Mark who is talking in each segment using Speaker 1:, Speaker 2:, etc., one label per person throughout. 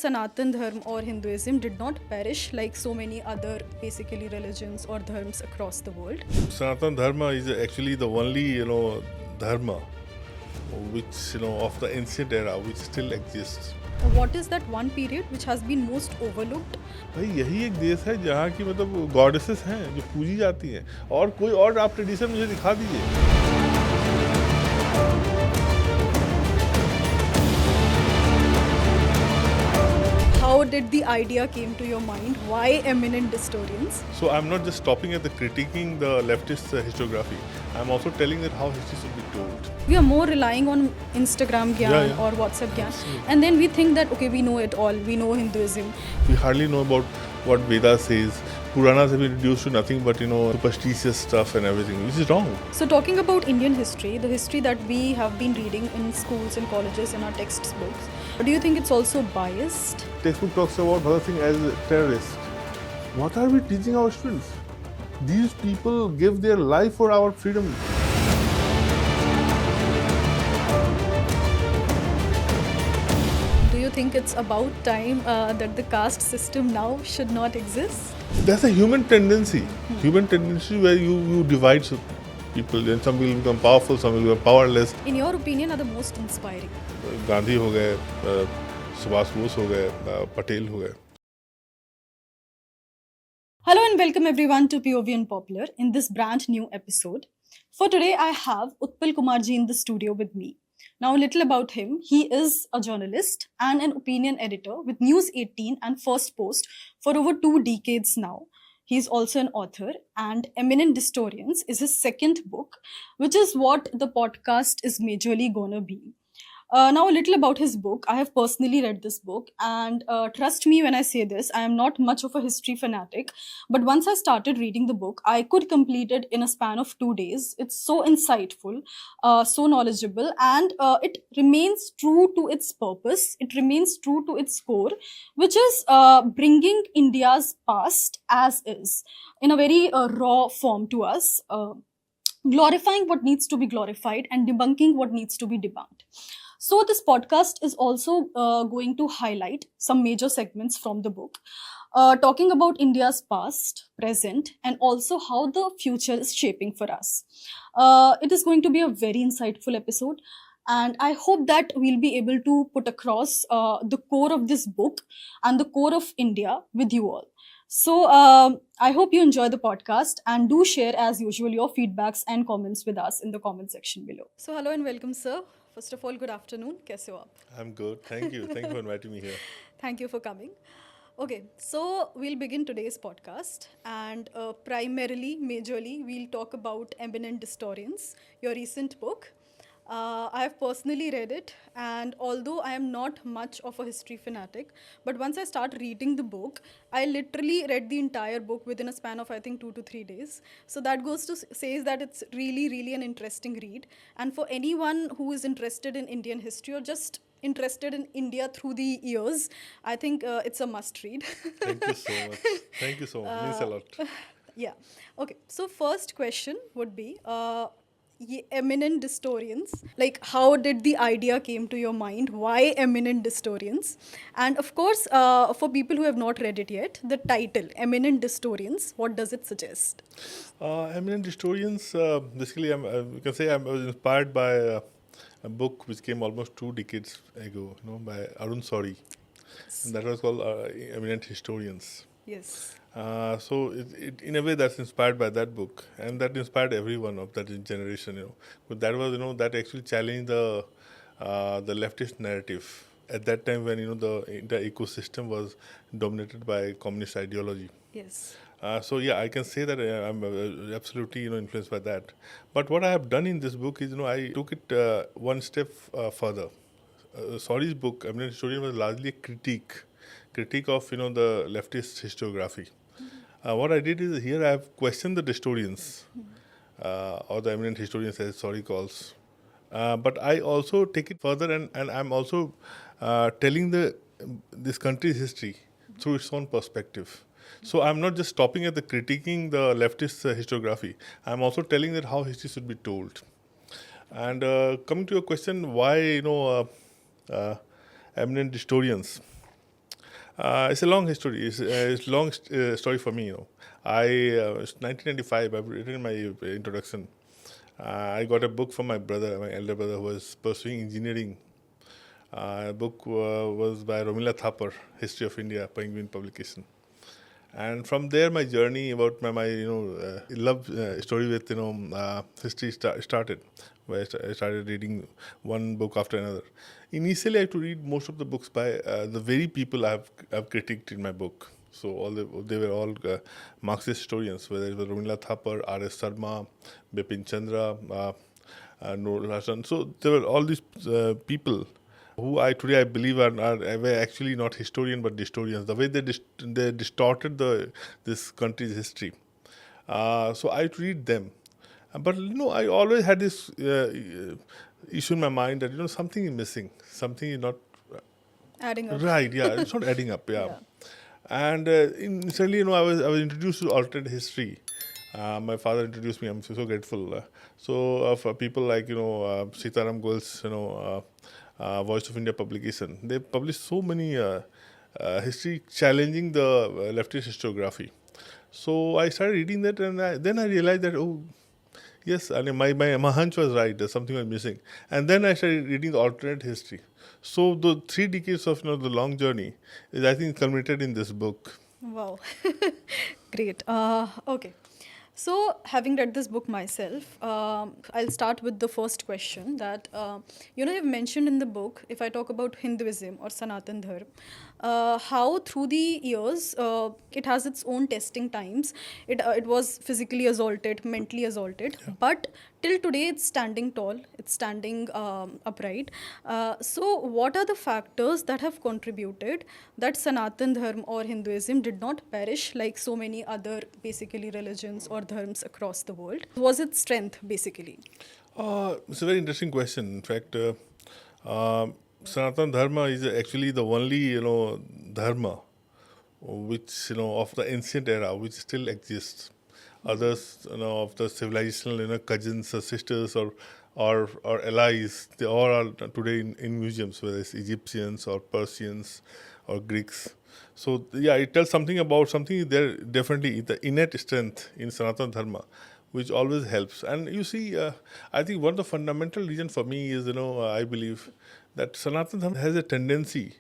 Speaker 1: Sanatan Dharma or Hinduism did not perish like so many other basically religions or dharmas across the world.
Speaker 2: Sanatan Dharma is actually the only, dharma which, of the ancient era which still exists.
Speaker 1: What is that one period which has been most overlooked?
Speaker 2: भाई यही एक देश है जहाँ की मतलब goddesses हैं जो पूजी जाती हैं और कोई और आप ट्रेडिशन मुझे दिखा दीजिए.
Speaker 1: How did the idea came to your mind? Why eminent historians?
Speaker 2: So I'm not just stopping at the critiquing the leftist historiography. I'm also telling that how history should be told.
Speaker 1: We are more relying on Instagram gyan
Speaker 2: Yeah.
Speaker 1: or WhatsApp gyan.
Speaker 2: Absolutely.
Speaker 1: And then we think that, okay, we know it all. We know Hinduism.
Speaker 2: We hardly know about what Veda says. Puranas have been reduced to nothing but, superstitious stuff and everything, which is wrong.
Speaker 1: So talking about Indian history, the history that we have been reading in schools and colleges in our textbooks, do you think it's also biased?
Speaker 2: Textbook talks about Bhagat Singh as a terrorist. What are we teaching our students? These people give their life for our freedom.
Speaker 1: Do you think it's about time that the caste system now should not exist?
Speaker 2: That's a human tendency. Human tendency where you divide people. And some will become powerful, some will become powerless.
Speaker 1: In your opinion, are the most inspiring?
Speaker 2: Gandhi हो गए, सुभाष बोस हो गए, पटेल हो गए.
Speaker 1: Hello and welcome everyone to POV and Popular in this brand new episode. For today, I have Utpal Kumarji in the studio with me. Now, a little about him. He is a journalist and an opinion editor with News 18 and First Post for over 2 decades now. He is also an author, and Eminent Historians is his second book, which is what the podcast is majorly gonna be. Now, a little about his book. I have personally read this book, and trust me when I say this, I am not much of a history fanatic. But once I started reading the book, I could complete it in a span of 2 days. It's so insightful, so knowledgeable, and it remains true to its purpose. It remains true to its core, which is bringing India's past as is in a very raw form to us. Glorifying what needs to be glorified and debunking what needs to be debunked. So, this podcast is also going to highlight some major segments from the book, talking about India's past, present, and also how the future is shaping for us. It is going to be a very insightful episode, and I hope that we'll be able to put across the core of this book and the core of India with you all. So, I hope you enjoy the podcast and do share, as usual, your feedbacks and comments with us in the comment section below. So, hello and welcome, sir. First of all, good afternoon. कैसे हो आप?
Speaker 2: I'm good. Thank you. Thank you for inviting me here.
Speaker 1: Thank you for coming. Okay, so we'll begin today's podcast, and primarily, majorly, we'll talk about Eminent Historians, your recent book. I have personally read it, and although I am not much of a history fanatic, but once I start reading the book, I literally read the entire book within a span of I think 2 to 3 days. So that goes to says that it's really, really an interesting read. And for anyone who is interested in Indian history or just interested in India through the years, I think it's a must read.
Speaker 2: Thank you so much. Thank you so much. Means a lot.
Speaker 1: Yeah. Okay. So first question would be, eminent historians, like how did the idea came to your mind? Why eminent historians? And of course, for people who have not read it yet, the title Eminent Historians, what does it suggest?
Speaker 2: Eminent historians, basically, you can say I was inspired by a book which came almost 2 decades ago, by Arun Sori, and that was called Eminent Historians.
Speaker 1: Yes.
Speaker 2: So it in a way that's inspired by that book, and that inspired everyone of that generation. But that was that actually challenged the leftist narrative at that time when the entire ecosystem was dominated by communist ideology.
Speaker 1: Yes.
Speaker 2: So yeah, I can say that I'm absolutely influenced by that. But what I have done in this book is I took it one step further. Sori's book, Eminent Historian, was largely a critique of the leftist historiography. What I did is here I have questioned the historians, or the eminent historians as Sori calls. But I also take it further, and I'm also telling this country's history through its own perspective. So I'm not just stopping at the critiquing the leftist historiography. I'm also telling that how history should be told. And coming to your question, why eminent historians? It's a long history. It's a long story for me. It's 1995. I've written my introduction. I got a book from my brother, my elder brother, who was pursuing engineering. The book was by Romila Thapar, History of India, Penguin publication. And from there, my journey about my love story with history started. Where I started reading one book after another. Initially, I had to read most of the books by the very people I've critiqued in my book. So they were all Marxist historians, whether it was Rabindranath Thapar, R.S. Sarma, Bipin Chandra, Noor Hassan. So there were all these people who today I believe were actually not historian but historians. The way they distorted this country's history. So I read them, but I always had this issue in my mind that something is missing, something is not
Speaker 1: Adding up.
Speaker 2: right. Yeah, it's not adding up. Yeah,
Speaker 1: Yeah.
Speaker 2: and initially, I was introduced to alternate history. My father introduced me. I'm so grateful. For people like Sitaram Goel's Voice of India publication, they publish so many history challenging the leftist historiography. So I started reading that, and then I realized that yes, I mean, my hunch was right. There's something was missing, and then I started reading the alternate history. So the 3 decades of the long journey is, I think, culminated in this book.
Speaker 1: Wow. Great. Okay. So, having read this book myself, I'll start with the first question that, you've mentioned in the book, if I talk about Hinduism or Sanatan Dharma, how through the years it has its own testing times. It was physically assaulted, mentally assaulted, but till today it's standing tall, it's standing upright. So, what are the factors that have contributed that Sanatan Dharma or Hinduism did not perish like so many other basically religions or dharms across the world? Was its strength basically?
Speaker 2: It's a very interesting question. In fact, Sanatan Dharma is actually the only dharma which of the ancient era which still exists. Others of the civilizational cousins or sisters or allies, they all are today in museums, whether it's Egyptians or Persians or Greeks. So yeah, it tells something about something there. Definitely the innate strength in Sanatan Dharma, which always helps. And you see, I think one of the fundamental reason for me is I believe that Sanatan Dharma has a tendency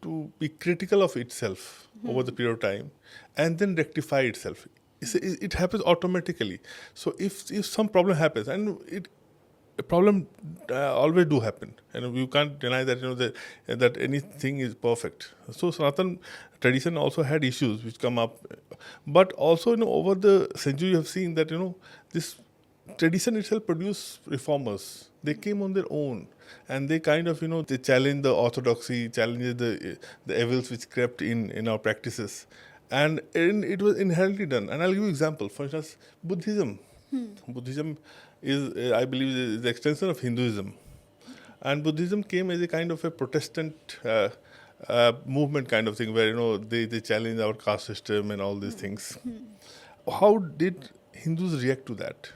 Speaker 2: to be critical of itself over the period of time and then rectify itself. It happens automatically. So if some problem happens, and a problem always do happen, and you can't deny that that anything is perfect. So Sanatan tradition also had issues which come up, but also over the century you have seen that this tradition itself produced reformers. They came on their own, and they kind of they challenged the orthodoxy, challenged the evils which crept in our practices, and it was inherently done. And I'll give you an example. For instance, Buddhism. Buddhism is, I believe, is the extension of Hinduism, and Buddhism came as a kind of a Protestant movement kind of thing, where they challenge our caste system and all these things. How did Hindus react to that?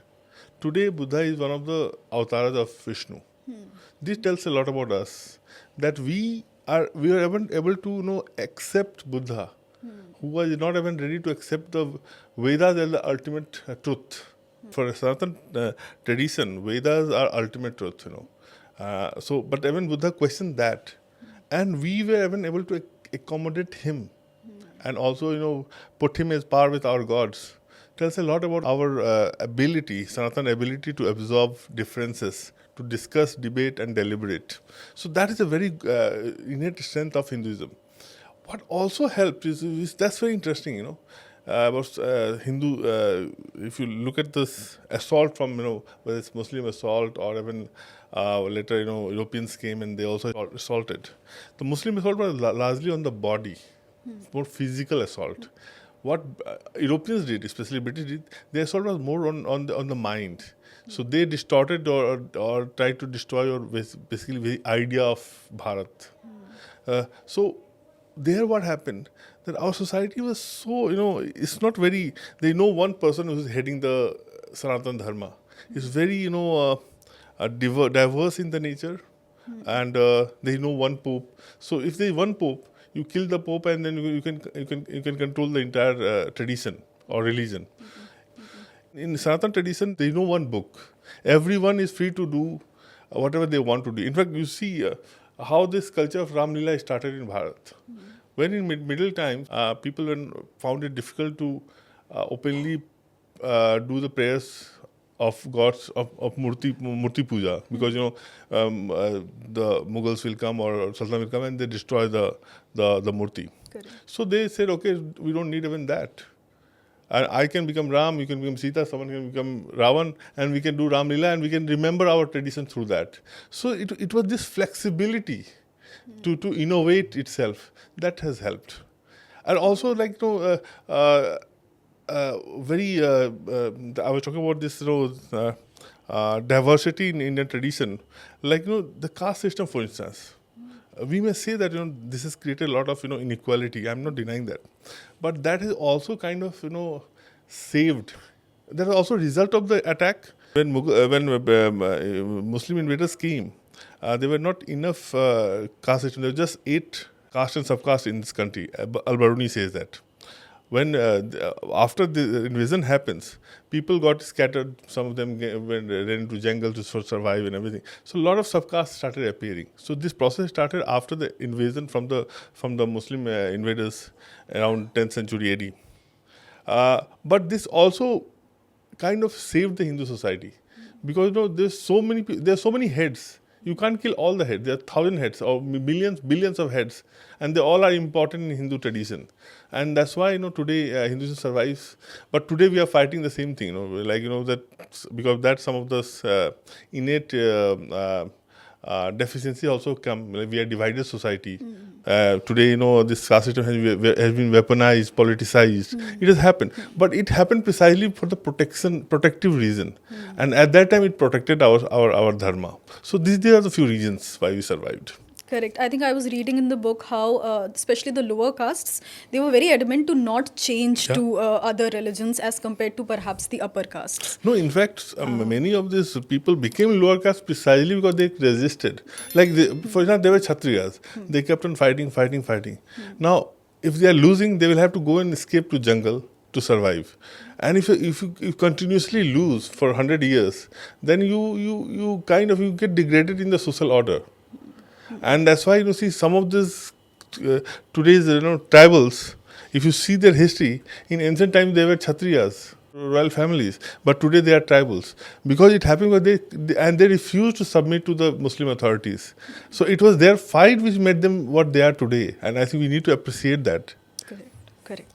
Speaker 2: Today, Buddha is one of the avatars of Vishnu. This tells a lot about us, that we are even able to accept Buddha, who was not even ready to accept the Vedas as the ultimate truth. For a certain tradition, Vedas are ultimate truth. But even Buddha questioned that, and we were even able to accommodate him, and also put him as par with our gods. Tells a lot about our ability, Sanatan ability to absorb differences, to discuss, debate, and deliberate. So that is a very innate strength of Hinduism. What also helps is that's very interesting, about Hindu. If you look at this assault from whether it's Muslim assault or even later Europeans came and they also assaulted. The Muslim assault was largely on the body, more physical assault. What Europeans did, especially British did, their assault was more on the mind. So they distorted or tried to destroy or basically the idea of Bharat. So there what happened, that our society was so, it's not very, they know one person who's heading the Sanatan Dharma. It's very, diverse in the nature, and they know one pope. So if there's one pope, you kill the Pope and then you can control the entire tradition or religion. In Sanatan tradition, there is no one book. Everyone is free to do whatever they want to do. In fact, you see how this culture of Ram Leela started in Bharat. When in middle times, people found it difficult to openly do the prayers of gods of Murti Puja, because the Mughals will come or Sultan will come and they destroy the Murti.
Speaker 1: Correct.
Speaker 2: So they said, okay, we don't need even that. And I can become Ram, you can become Sita, someone can become Ravan, and we can do Ram Leela, and we can remember our tradition through that. So it was this flexibility to innovate itself that has helped. And also, like, very, I was talking about this, diversity in Indian tradition. Like, the caste system, for instance. We may say that this has created a lot of inequality. I'm not denying that, but that is also kind of saved. That is also a result of the attack. When Muslim invaders came, there were not enough caste system. There were just 8 caste and subcaste in this country. Al-Baruni says that. When after the invasion happens, people got scattered. Some of them ran into jungle to survive and everything. So a lot of subcastes started appearing. So this process started after the invasion from the Muslim invaders around 10th century AD. But this also kind of saved the Hindu society, because there's so many heads. You can't kill all the heads. There are 1,000 heads or billions of heads, and they all are important in Hindu tradition. And that's why today Hinduism survives. But today we are fighting the same thing. That because that some of those innate deficiency also come. Like, we are divided society. Today, this caste system has been weaponized, politicized. It has happened, but it happened precisely for the protective reason, and at that time it protected our dharma. So these are the few reasons why we survived.
Speaker 1: Correct. I think I was reading in the book how, especially the lower castes, they were very adamant to not change to other religions as compared to perhaps the upper castes.
Speaker 2: No, in fact, many of these people became lower caste precisely because they resisted. Like, for example, they were Kshatriyas. They kept on fighting. Now, if they are losing, they will have to go and escape to jungle to survive. And if you continuously lose for 100 years, then you get degraded in the social order. And that's why you see some of this today's tribals. If you see their history, in ancient times they were Kshatriyas, royal families, but today they are tribals, because it happened because they refused to submit to the Muslim authorities. So it was their fight which made them what they are today, and I think we need to appreciate that.
Speaker 1: Correct.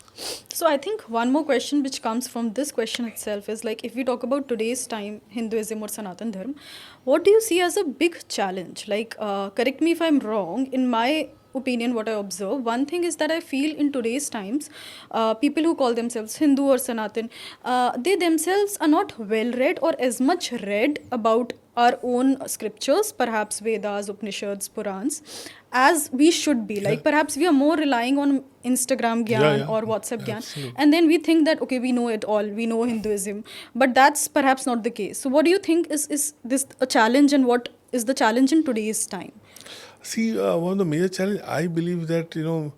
Speaker 1: So I think one more question which comes from this question itself is, like, if we talk about today's time, Hinduism or Sanatan Dharma, what do you see as a big challenge? Like, correct me if I'm wrong, in my opinion, what I observe, one thing is that I feel in today's times, people who call themselves Hindu or Sanatan, they themselves are not well read or as much read about our own scriptures, perhaps Vedas, Upanishads, Purans, as we should be. Like, perhaps we are more relying on Instagram gyan or WhatsApp gyan.
Speaker 2: Absolutely.
Speaker 1: And then we think that, okay, we know it all, we know Hinduism. But that's perhaps not the case. So what do you think is this a challenge, and what is the challenge in today's time?
Speaker 2: See, one of the major challenges, I believe that, you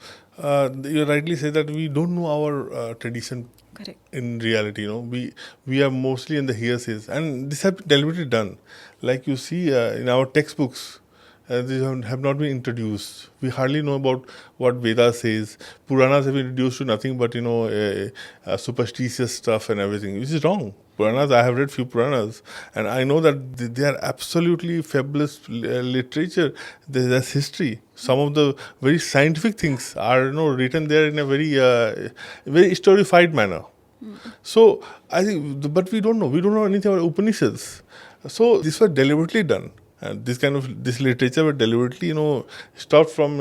Speaker 2: rightly say that we don't know our tradition.
Speaker 1: Correct.
Speaker 2: In reality, we are mostly in the hearsays, and this has been deliberately done. Like, you see in our textbooks, these have not been introduced. We hardly know about what Veda says. Puranas have been introduced to nothing but superstitious stuff and everything, which is wrong. Puranas, I have read few Puranas, and I know that they are absolutely fabulous literature. There's history. Some of the very scientific things are written there in a very historified manner. So I think, but we don't know. We don't know anything about Upanishads. So this was deliberately done. And this literature was deliberately, stopped from,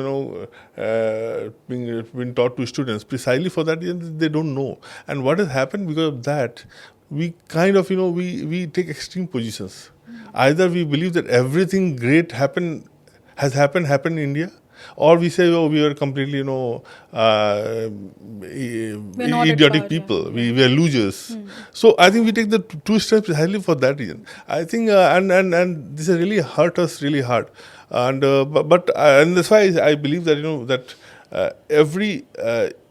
Speaker 2: being taught to students precisely for that they don't know. And what has happened because of that, we kind of, we take extreme positions. Either we believe that everything great happened in India, or we say, we are completely, idiotic people. We are losers. So I think we take the two steps precisely for that reason. I think, and this has really hurt us really hard. And but that's why I believe that every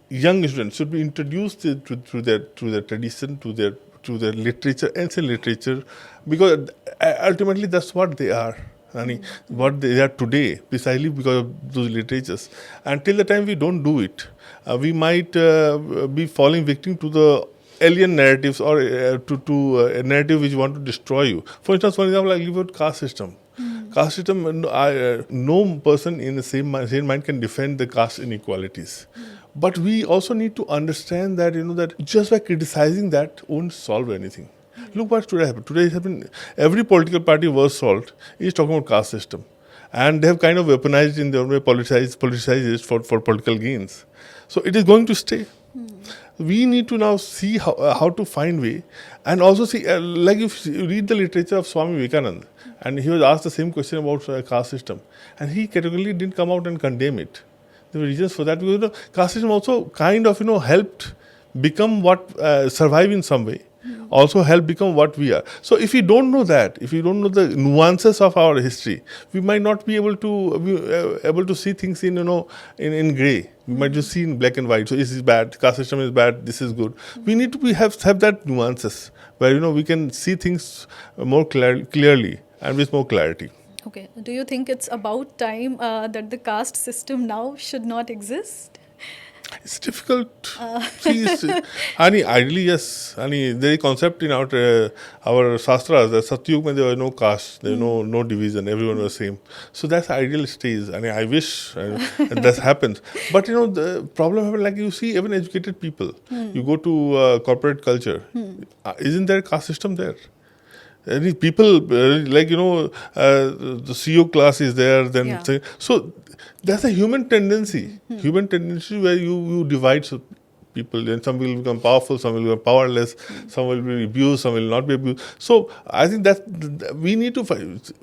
Speaker 2: young student should be introduced to their tradition, to their literature, ancient literature, because ultimately that's what they are. What they are today, precisely because of those literatures. Until the time we don't do it, we might be falling victim to the alien narratives, or to a narrative which want to destroy you. For instance, for example, I give out caste system. Caste system, no person in the same mind can defend the caste inequalities. But we also need to understand that that just by criticizing that won't solve anything. Look what today happened. Today has happened. Every political party was solved is talking about caste system, and they have kind of weaponized in their way, politicized it for political gains. So it is going to stay. We need to now see how to find way, and also see, like if you read the literature of Swami Vivekananda, and he was asked the same question about caste system, and he categorically didn't come out and condemn it. There were reasons for that, because caste system also kind of helped become what survive in some way, also help become what we are. So if we don't know that, if we don't know the nuances of our history, we might not be able to able to see things in in gray. We might just see in black and white. So this is bad, caste system is bad, this is good. We need to have that nuances where we can see things more clearly and with more clarity.
Speaker 1: Okay. Do you think it's about time that the caste system now should not exist?
Speaker 2: It's difficult. See, ideally, yes. There is concept in our shastras that Satyug, when there were no caste, there were no division, everyone was same. So that's the ideal stage. I wish that happens. But the problem happens, like you see, even educated people. You go to corporate culture, isn't there a caste system there? Any people the CEO class is there, then
Speaker 1: Yeah.
Speaker 2: so that's a human tendency. Human tendency where you divide people, and some will become powerful, some will become powerless, some will be abused, some will not be abused. So I think that we need to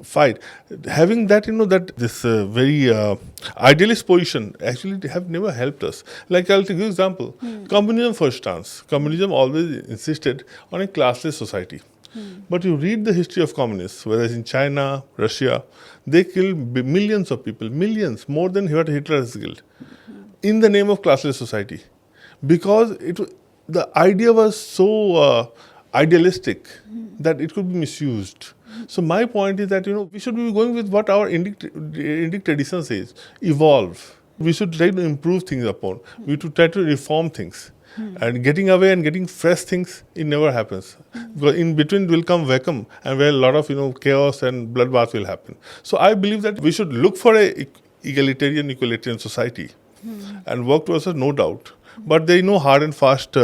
Speaker 2: fight. Having that that this very idealist position actually have never helped us. Like I'll give you an example. Communism, for instance, communism always insisted on a classless society. But you read the history of communists, whether it's in China, Russia, they killed millions of people, millions, more than what Hitler has killed, in the name of classless society. Because the idea was so idealistic that it could be misused. So my point is that we should be going with what our Indic tradition says: evolve. We should try to improve things upon. We should try to reform things. And getting away and getting fresh things, it never happens. Because in between will come vacuum, and where a lot of chaos and bloodbath will happen. So I believe that we should look for a equalitarian society and work towards it, no doubt. But there is no hard and fast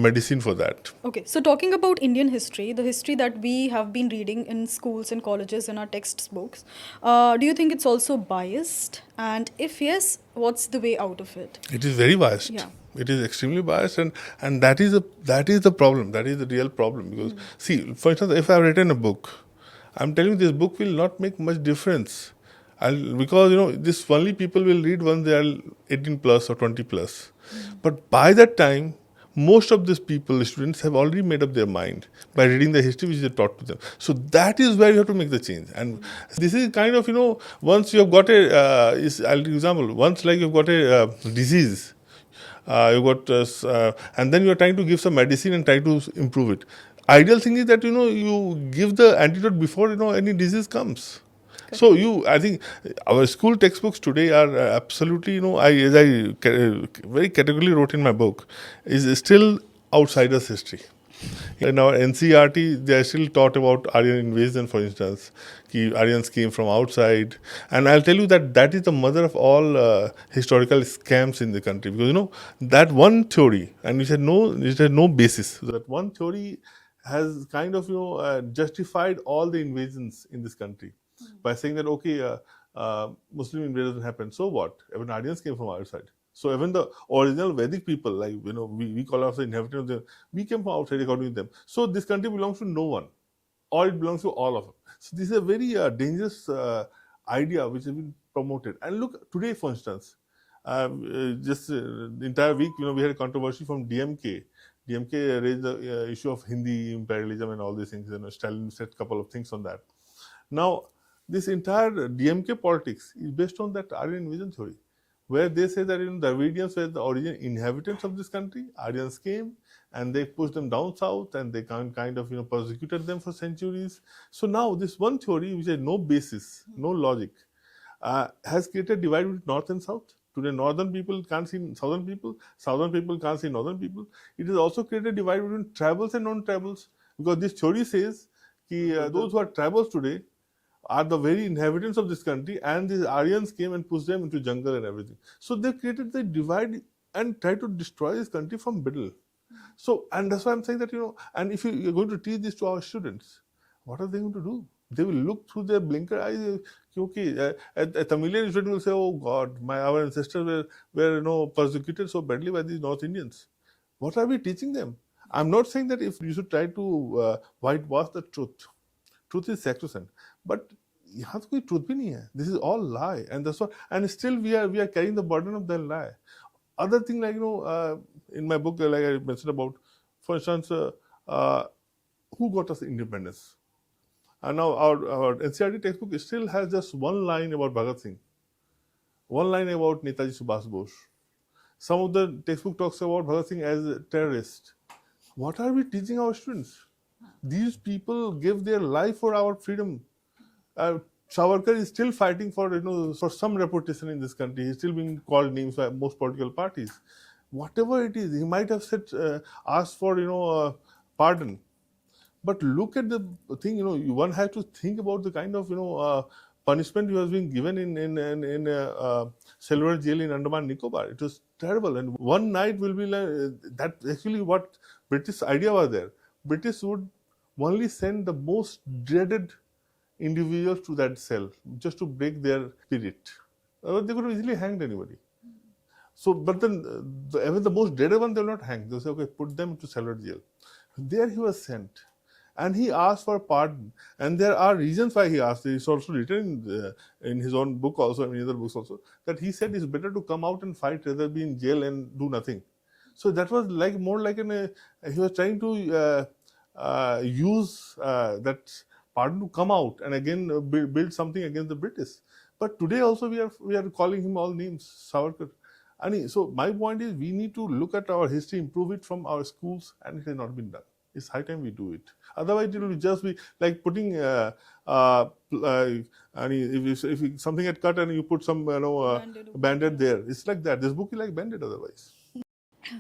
Speaker 2: medicine for that.
Speaker 1: Okay, so talking about Indian history, the history that we have been reading in schools and colleges in our textbooks, do you think it's also biased? And if yes, what's the way out of it?
Speaker 2: It is very biased.
Speaker 1: Yeah.
Speaker 2: It is extremely biased, and that is the problem. That is the real problem. Because see, for instance, if I have written a book, I'm telling you this book will not make much difference. Because this only people will read once they are 18 plus or 20 plus. But by that time, most of these people, students, have already made up their mind by reading the history which they taught to them. So that is where you have to make the change. And this is kind of, once you have got I'll give you an example. Once like you've got a disease, you got, and then you are trying to give some medicine and try to improve it. Ideal thing is that you give the antidote before any disease comes. So I think our school textbooks today are absolutely, as I very categorically wrote in my book, is still outsiders history. In our NCERT, they are still taught about Aryan invasion, for instance. Aryans came from outside. And I'll tell you that is the mother of all historical scams in the country. Because, that one theory, and it had no basis. That one theory has kind of, justified all the invasions in this country by saying that, okay, Muslim invasion happened. So what? Even Aryans came from outside. So even the original Vedic people, like, we call ourselves inhabitants of them, we came from outside according to them. So this country belongs to no one, or it belongs to all of them. So this is a very dangerous idea which has been promoted. And look, today, for instance, just the entire week, we had a controversy from DMK. DMK raised the issue of Hindi imperialism and all these things. Stalin said a couple of things on that. Now, this entire DMK politics is based on that Aryan invasion theory. where they say that the Dravidians were the original inhabitants of this country. Aryans came and they pushed them down south, and they kind of persecuted them for centuries. So now this one theory, which has no basis, no logic, has created divide between north and south. Today, northern people can't see southern people can't see northern people. It has also created divide between tribals and non-tribals, because this theory says that those who are tribals today are the very inhabitants of this country, and these Aryans came and pushed them into jungle and everything. So they created the divide and tried to destroy this country from middle. So, and that's why I'm saying that, and if you're going to teach this to our students, what are they going to do? They will look through their blinker eyes. Okay, a Tamilian student will say, "Oh God, our ancestors were persecuted so badly by these North Indians." What are we teaching them? I'm not saying that if you should try to whitewash the truth. Truth is sacrosanct, but यहाँ तो कोई truth भी नहीं है. This is all lie, and that's what. And still we are carrying the burden of that lie. Other thing, like in my book, like I mentioned about, for instance, who got us independence? And now our NCERT textbook still has just one line about Bhagat Singh, one line about Netaji Subhash Bose. Some of the textbook talks about Bhagat Singh as a terrorist. What are we teaching our students? These people give their life for our freedom. Savarkar is still fighting for for some reputation in this country. He's still being called names by most political parties. Whatever it is, he might have said, asked for pardon. But look at the thing. One has to think about the kind of punishment he was being given in Cellular Jail in Andaman Nicobar. It was terrible. And one night will be like that. Actually, what British idea was there? British would only send the most dreaded individuals to that cell just to break their spirit. They could have easily hanged anybody. So, but then even the most dreaded one, they will not hang. They'll say, okay, put them into cellular jail. There he was sent. And he asked for pardon. And there are reasons why he asked. It's also written in his own book also, and in other books also, that he said it's better to come out and fight rather than be in jail and do nothing. So that was more like he was trying to use that pardon to come out and again build something against the British. But today also we are calling him all names, Savarkar. So my point is, we need to look at our history, improve it from our schools, and it has not been done. It's high time we do it. Otherwise, it will just be like putting if something had cut and you put some banded there. It's like that. This book is like banded otherwise.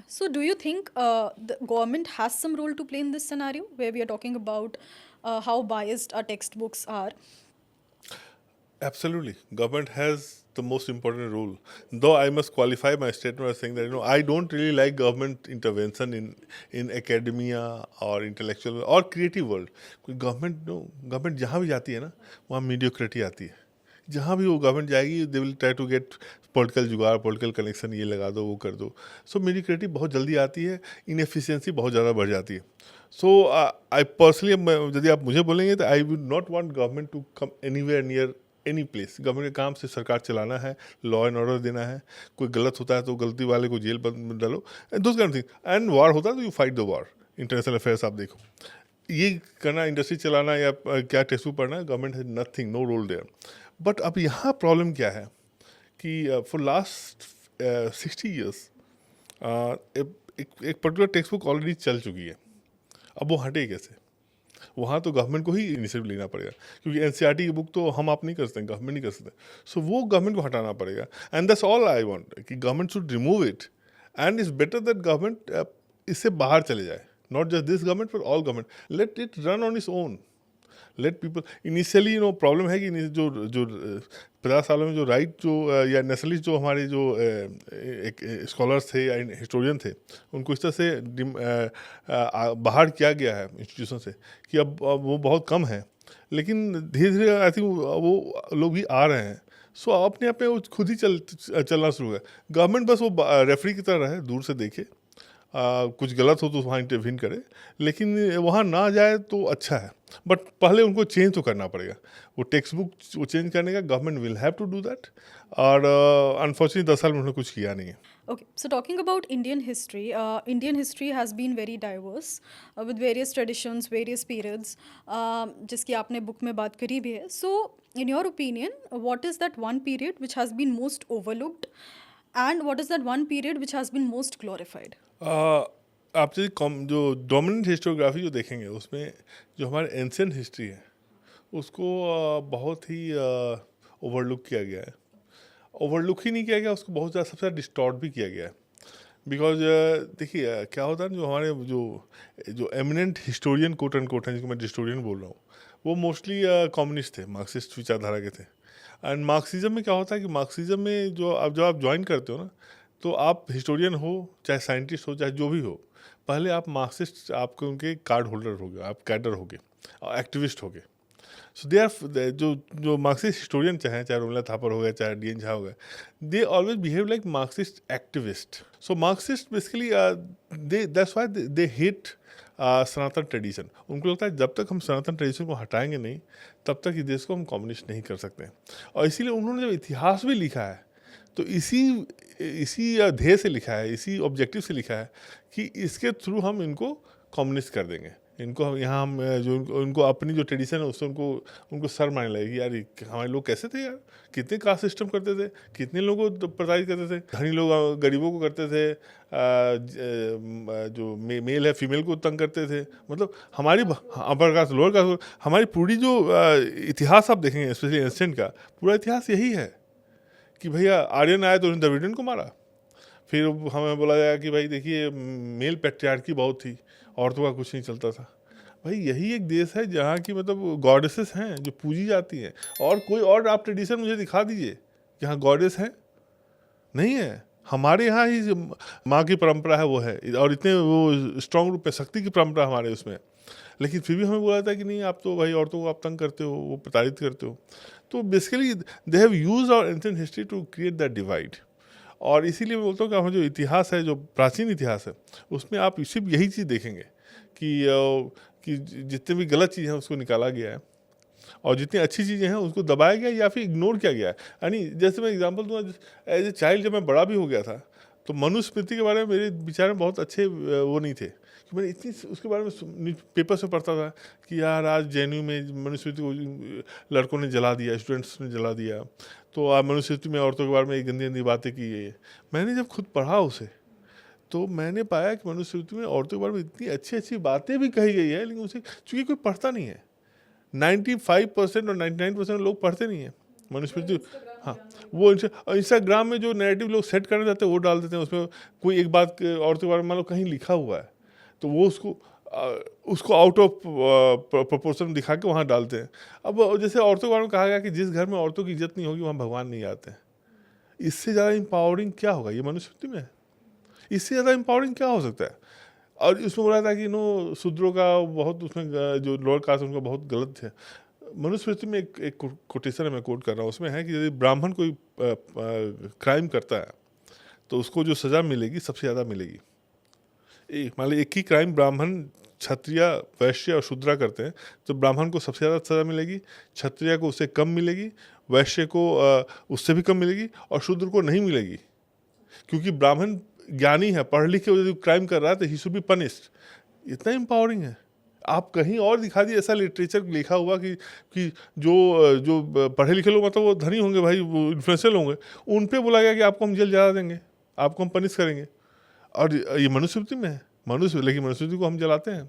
Speaker 1: So, do you think the government has some role to play in this scenario, where we are talking about how biased our textbooks are?
Speaker 2: Absolutely. Government has the most important role. Though I must qualify my statement by saying that I don't really like government intervention in academia or intellectual or creative world. Government जहाँ भी जाती है ना, वहाँ mediocrity आती है. जहाँ भी वो गवर्नमेंट जाएगी, they will try to get political jugaad, political connection, ये लगा दो, वो कर दो. सो मेडिक्रेटी बहुत जल्दी आती है, इनएफिशिएंसी बहुत ज़्यादा बढ़ जाती है. सो आई पर्सनली, यदि आप मुझे बोलेंगे तो I would not want government to come anywhere near any place. Government का काम सिर्फ सरकार चलाना है, लॉ एंड ऑर्डर देना है. कोई गलत होता है तो गलती वाले को जेल में डालो, those kind of thing. And war होता है तो you fight the war. International affairs आप देखो, ये करना, इंडस्ट्री चलाना या क्या टेक्स्ट बुक पढ़ना, government has nothing, no role there. But अब यहाँ प्रॉब्लम क्या है कि फॉर लास्ट 60 ईयर्स एक पर्टिकुलर टेक्स्ट बुक ऑलरेडी चल चुकी है. अब वो हटे कैसे? वहाँ तो गवर्नमेंट को ही इनिशिएटिव लेना पड़ेगा, क्योंकि एनसीईआरटी की बुक तो हम आप नहीं कर सकते, गवर्नमेंट नहीं कर सकते. सो वो गवर्नमेंट को हटाना पड़ेगा. And that's all I want, कि government should remove it. And it's better that government इससे बाहर चले जाए. Not just this government, but all government. Let it run on its own. Let people initially problem है कि जो 50 सालों में जो राइट जो या नेशनलिस्ट जो हमारे जो एक स्कॉलर्स थे या हिस्टोरियन थे, उनको इस तरह से बाहर किया गया है इंस्टीट्यूशन से कि अब वो बहुत कम है. लेकिन धीरे धीरे आई थिंक वो लोग भी आ रहे हैं. सो अपने आप में खुद ही चलना शुरू है. गवर्नमेंट बस वो रेफरी की तरह है, दूर से देखे, कुछ गलत हो तो वहाँ इंटरवीन करे, लेकिन वहाँ ना जाए तो अच्छा है. बट पहले उनको चेंज तो करना पड़ेगा. वो टेक्स्ट बुक वो चेंज करने का government will have to do that. और अनफॉर्चुनेटली 10 साल में उन्होंने कुछ किया नहीं है.
Speaker 1: Okay, so talking about Indian history has been very diverse with various traditions, various periods, जिसकी आपने बुक में बात करी भी है. So, in your opinion, what is that one period which has been most overlooked And what is that one period which has been most glorified?
Speaker 2: आप जो dominant historiography जो देखेंगे उसमें जो हमारे एंशियंट हिस्ट्री है उसको बहुत ही ओवरलुक किया गया है. ओवरलुक ही नहीं किया गया, उसको बहुत ज़्यादा सबसे ज़्यादा डिस्टॉर्ट भी किया गया है. बिकॉज देखिए क्या होता है, जो हमारे जो जो eminent historian quote and quote हैं, जिसको मैं हिस्टोरियन बोल रहा हूँ, वो मोस्टली कम्युनिस्ट थे, मार्क्सिस्ट विचारधारा के थे. एंड मार्क्सिज्म में क्या होता है कि मार्क्सिज्म में जब आप ज्वाइन करते हो ना, तो आप हिस्टोरियन हो, चाहे साइंटिस्ट हो, चाहे जो भी हो, पहले आप मार्क्सिस्ट, आपके उनके कार्ड होल्डर हो गए, आप कैडर हो गए, एक्टिविस्ट हो गए. सो दे आर जो मार्क्सिस्ट हिस्टोरियन चाहे रोमिला थापर हो गया, चाहे डी.एन. झा हो गया, they always behave like Marxist activist. So Marxist basically that's why they hate Sanatan tradition. उनको लगता है जब तक हम सनातन ट्रेडिशन को हटाएंगे नहीं, तब तक इस देश को हम कम्युनिस्ट नहीं कर सकते हैं. और इसीलिए उन्होंने जब इतिहास भी लिखा है, तो इसी ध्येय से लिखा है, इसी ऑब्जेक्टिव से लिखा है कि इसके थ्रू हम इनको कम्युनिस्ट कर देंगे. इनको यहाँ हम जो उनको अपनी जो ट्रेडिशन है उससे उनको शर्म आने लगेगी. यार हमारे लोग कैसे थे यार, कितने कास्ट सिस्टम करते थे, कितने लोगों को प्रताड़ित करते थे, धनी लोग गरीबों को करते थे, जो मेल है फीमेल को तंग करते थे. मतलब हमारी अपर कास्ट लोअर कास्ट, हमारी पूरी जो इतिहास आप देखेंगे, स्पेशली एंशिएंट का पूरा इतिहास यही है कि भैया आर्यन आया तो उन्होंने द्रविडियन को मारा. फिर हमें बोला जाएगा कि भाई देखिए मेल पैट्रियार्की बहुत थी, औरतों का कुछ नहीं चलता था. भाई यही एक देश है जहाँ की मतलब गॉडेसेस हैं जो पूजी जाती हैं. और कोई और आप ट्रेडिशन मुझे दिखा दीजिए जहाँ गॉडेस हैं, नहीं है. हमारे यहाँ ही जो माँ की परंपरा है वो है, और इतने वो स्ट्रांग रूप में शक्ति की परंपरा हमारे उसमें. लेकिन फिर भी हमें बोला जाता है कि नहीं, आप तो भाई औरतों को आप तंग करते हो, वो प्रताड़ित करते हो. तो basically they have used our ancient history to create that divide. और इसीलिए मैं बोलता हूँ कि हमारा जो इतिहास है, जो प्राचीन इतिहास है, उसमें आप सिर्फ यही चीज़ देखेंगे कि जितने भी गलत चीज़ें हैं उसको निकाला गया है, और जितनी अच्छी चीज़ें हैं उसको दबाया गया या फिर इग्नोर किया गया है. यानी जैसे मैं एग्जांपल दूंगा, एज ए चाइल्ड जब मैं बड़ा भी हो गया था, तो मनुस्मृति के बारे में मेरे विचार में बहुत अच्छे वो नहीं थे, कि मैंने इतनी उसके बारे में पेपर से पढ़ता था कि यार आज JNU में मनुस्मृति को लड़कों ने जला दिया, स्टूडेंट्स ने जला दिया, तो आप मनुस्मृति में औरतों के बारे में गंदी गंदी बातें की है. मैंने जब खुद पढ़ा उसे, तो मैंने पाया कि मनुस्मृति में औरतों के बारे में इतनी अच्छी अच्छी बातें भी कही गई है, लेकिन उसे चूँकि कोई पढ़ता नहीं है. 95% और 99% लोग पढ़ते नहीं हैं मनुस्मृति. हाँ, वो इंस्टाग्राम में जो नैरेटिव लोग सेट करना चाहते हैं वो डाल देते हैं. उसमें कोई एक बात औरतों के बारे में मान लो कहीं लिखा हुआ है, तो वो उसको आउट ऑफ प्रोपोर्शन दिखा के वहाँ डालते हैं. अब जैसे औरतों के बारे में कहा गया कि जिस घर में औरतों की इज्जत नहीं होगी वहाँ भगवान नहीं आते हैं. इससे ज़्यादा एम्पावरिंग क्या होगा, ये मनुस्मृति में है. इससे ज़्यादा एम्पावरिंग क्या हो सकता है. और इसमें बोला था कि शूद्रों का बहुत, उसमें जो लोअर कास्ट उनका बहुत गलत है. मनुस्मृति में एक कोटेशन है, मैं कोट कर रहा हूँ, उसमें है कि यदि ब्राह्मण कोई क्राइम करता है तो उसको जो सज़ा मिलेगी सबसे ज़्यादा मिलेगी. मान लीजिए एक ही क्राइम ब्राह्मण, क्षत्रिय, वैश्य और शूद्रा करते हैं, तो ब्राह्मण को सबसे ज़्यादा सज़ा मिलेगी, क्षत्रिय को उससे कम मिलेगी, वैश्य को उससे भी कम मिलेगी, और शूद्र को नहीं मिलेगी. क्योंकि ब्राह्मण ज्ञानी है, पढ़ लिख के यदि क्राइम कर रहा है तो ही शुड बी पनिश्ड. इतना एम्पावरिंग है. आप कहीं और दिखा दिए ऐसा लिटरेचर लिखा हुआ कि जो पढ़े लिखे लोग मतलब वो धनी होंगे भाई, वो इन्फ्लुएंशियल होंगे, उन पे बोला गया कि आपको हम जेल जला देंगे, आपको हम पनिश करेंगे. और ये मनुस्मृति में है, लेकिन मनुस्मृति को हम जलाते हैं.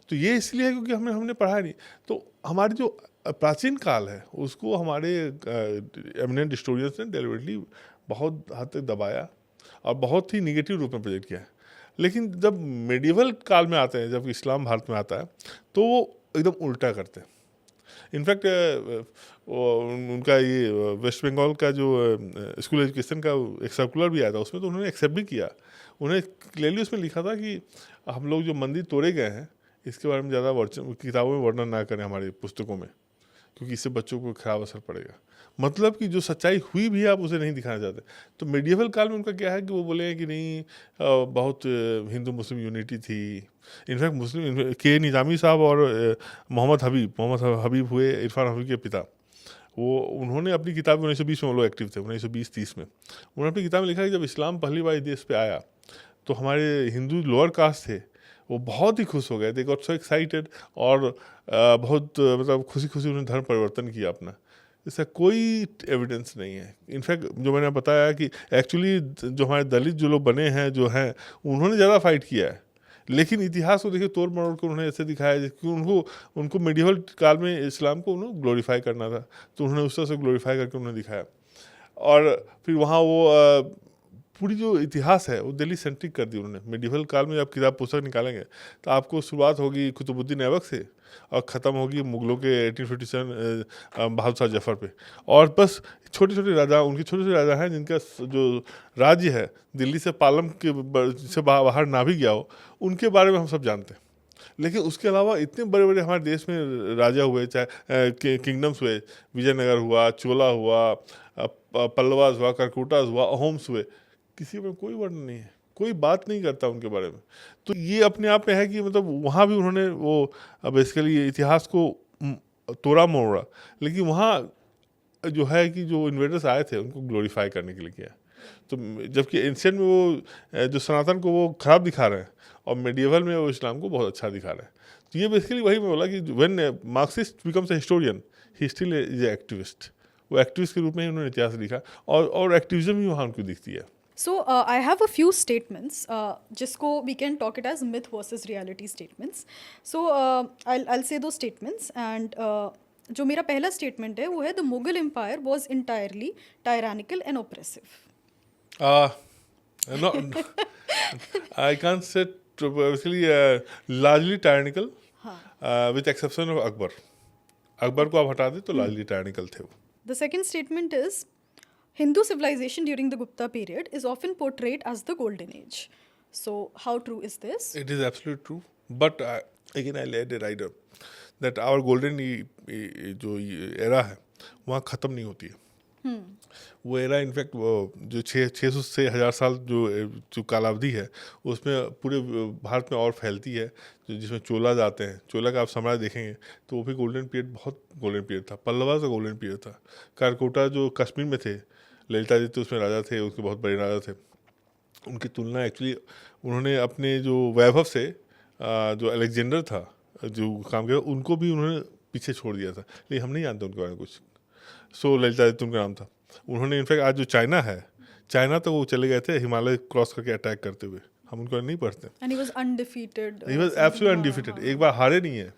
Speaker 2: तो ये इसलिए है क्योंकि हमने पढ़ा नहीं. तो हमारी जो प्राचीन काल है उसको हमारे एमिनेंट हिस्टोरियंस ने डेलिबरेटली बहुत हद तक दबाया और बहुत ही निगेटिव रूप में प्रेजेंट किया है. लेकिन जब मेडिवल काल में आते हैं, जब इस्लाम भारत में आता है, तो वो एकदम उल्टा करते हैं. इनफैक्ट उनका ये वेस्ट बंगाल का जो स्कूल एजुकेशन का एक सर्कुलर भी आया था, उसमें तो उन्होंने एक्सेप्ट भी किया. उन्हें क्लियरली उसमें लिखा था कि हम लोग जो मंदिर तोड़े गए हैं इसके बारे में ज़्यादा किताबों में वर्णन ना करें हमारी पुस्तकों में, क्योंकि इससे बच्चों को खराब असर पड़ेगा. मतलब कि जो सच्चाई हुई भी है आप उसे नहीं दिखाना चाहते. तो मेडिएवल काल में उनका क्या है कि वो बोले हैं कि नहीं, बहुत हिंदू मुस्लिम यूनिटी थी. इनफैक्ट मुस्लिम के निज़ामी साहब और मोहम्मद हबीब हुए इरफान हबीब के पिता, वो उन्होंने अपनी किताब 1920 में वो लोग एक्टिव थे, 1920-30 में उन्होंने अपनी किताब में लिखा कि जब इस्लाम पहली बार इस देश पे आया तो हमारे हिंदू लोअर कास्ट थे, वो बहुत ही खुश हो गए. दे गॉट सो एक्साइटेड, और बहुत मतलब खुशी खुशी उन्होंने धर्म परिवर्तन किया अपना. इसका कोई एविडेंस नहीं है। इनफैक्ट जो मैंने बताया कि एक्चुअली जो हमारे दलित जो लोग बने हैं जो हैं उन्होंने ज़्यादा फाइट किया है, लेकिन इतिहास को देखिए तोड़ मरोड़ के उन्होंने ऐसे दिखाया कि उनको मेडिवल काल में इस्लाम को उन्होंने ग्लोरीफाई करना था, तो उन्होंने उस तरह से ग्लोरीफाई करके उन्होंने दिखाया। और फिर वहाँ वो पूरी जो इतिहास है वो दिल्ली सेंट्रिक कर दी उन्होंने। मेडिवल काल में आप किताब पुस्तक निकालेंगे तो आपको शुरुआत होगी कुतुबुद्दीन ऐबक से और ख़त्म होगी मुगलों के 1857 बहादुर शाह जफर पे। और बस छोटे छोटे राजा, उनके छोटे छोटे राजा हैं जिनका जो राज्य है दिल्ली से पालम के से बाहर ना भी गया हो, उनके बारे में हम सब जानते हैं। लेकिन उसके अलावा इतने बड़े बड़े हमारे देश में राजा हुए, चाहे किंगडम्स हुए, विजयनगर हुआ, चोला हुआ, पल्लवास हुआ, करकोटास हुआ, अहोम्स हुए, किसी में कोई वर्णन नहीं है, कोई बात नहीं करता उनके बारे में। तो ये अपने आप में है कि मतलब वहाँ भी उन्होंने वो बेसिकली इतिहास को तोड़ा मोड़ा, लेकिन वहाँ जो है कि जो इन्वेडर्स आए थे उनको ग्लोरीफाई करने के लिए किया। तो जबकि एंशिएंट में वो जो सनातन को वो खराब दिखा रहे हैं और मेडिएवल में वो इस्लाम को बहुत अच्छा दिखा रहे हैं। तो ये बेसिकली वही मैं बोला कि when Marxist becomes a historian he still is a activist. वो एक्टिविस्ट के रूप में ही उन्होंने इतिहास लिखा और एक्टिविज्म ही वहाँ उनको दिखती है।
Speaker 1: So I have a few statements, जिसको we can talk it as myth versus reality statements. So I'll say those statements and जो मेरा पहला statement है वो है the Mughal Empire was entirely tyrannical and oppressive.
Speaker 2: No, I can't say basically largely tyrannical, with exception of Akbar. Akbar को आप हटा दें तो largely tyrannical थे वो।
Speaker 1: The second statement is Hindu civilization during the Gupta period is often portrayed as the golden age. So how true is this?
Speaker 2: It is absolutely true, but again I'll add a rider that our golden जो era है वहाँ ख़त्म नहीं होती है। वो era in fact वो जो 600 से 1000 साल जो कालावधि है उसमें पूरे भारत में और फैलती है, जो जिसमें चोला आते हैं। चोला का आप साम्राज्य देखेंगे तो वो भी गोल्डन पीरियड, बहुत गोल्डन पीरियड था। पल्लवा का गोल्डन पीरियड था। कारकोटा जो कश्मीर में थे, ललितादित्य उसमें राजा थे, उसके बहुत बड़े राजा थे। उनकी तुलना एक्चुअली उन्होंने अपने जो वैभव से जो अलेक्जेंडर था जो काम किया उनको भी उन्होंने पीछे छोड़ दिया था, लेकिन हम नहीं जानते उनके बारे में कुछ। सो ललितादित्य उनका नाम था। उन्होंने इनफैक्ट आज जो चाइना है, चाइना तो वो चले गए थे हिमालय क्रॉस करके अटैक करते हुए, हम उनको नहीं पढ़ते।
Speaker 1: And he was undefeated.
Speaker 2: He was absolutely undefeated, एक बार हारे नहीं है।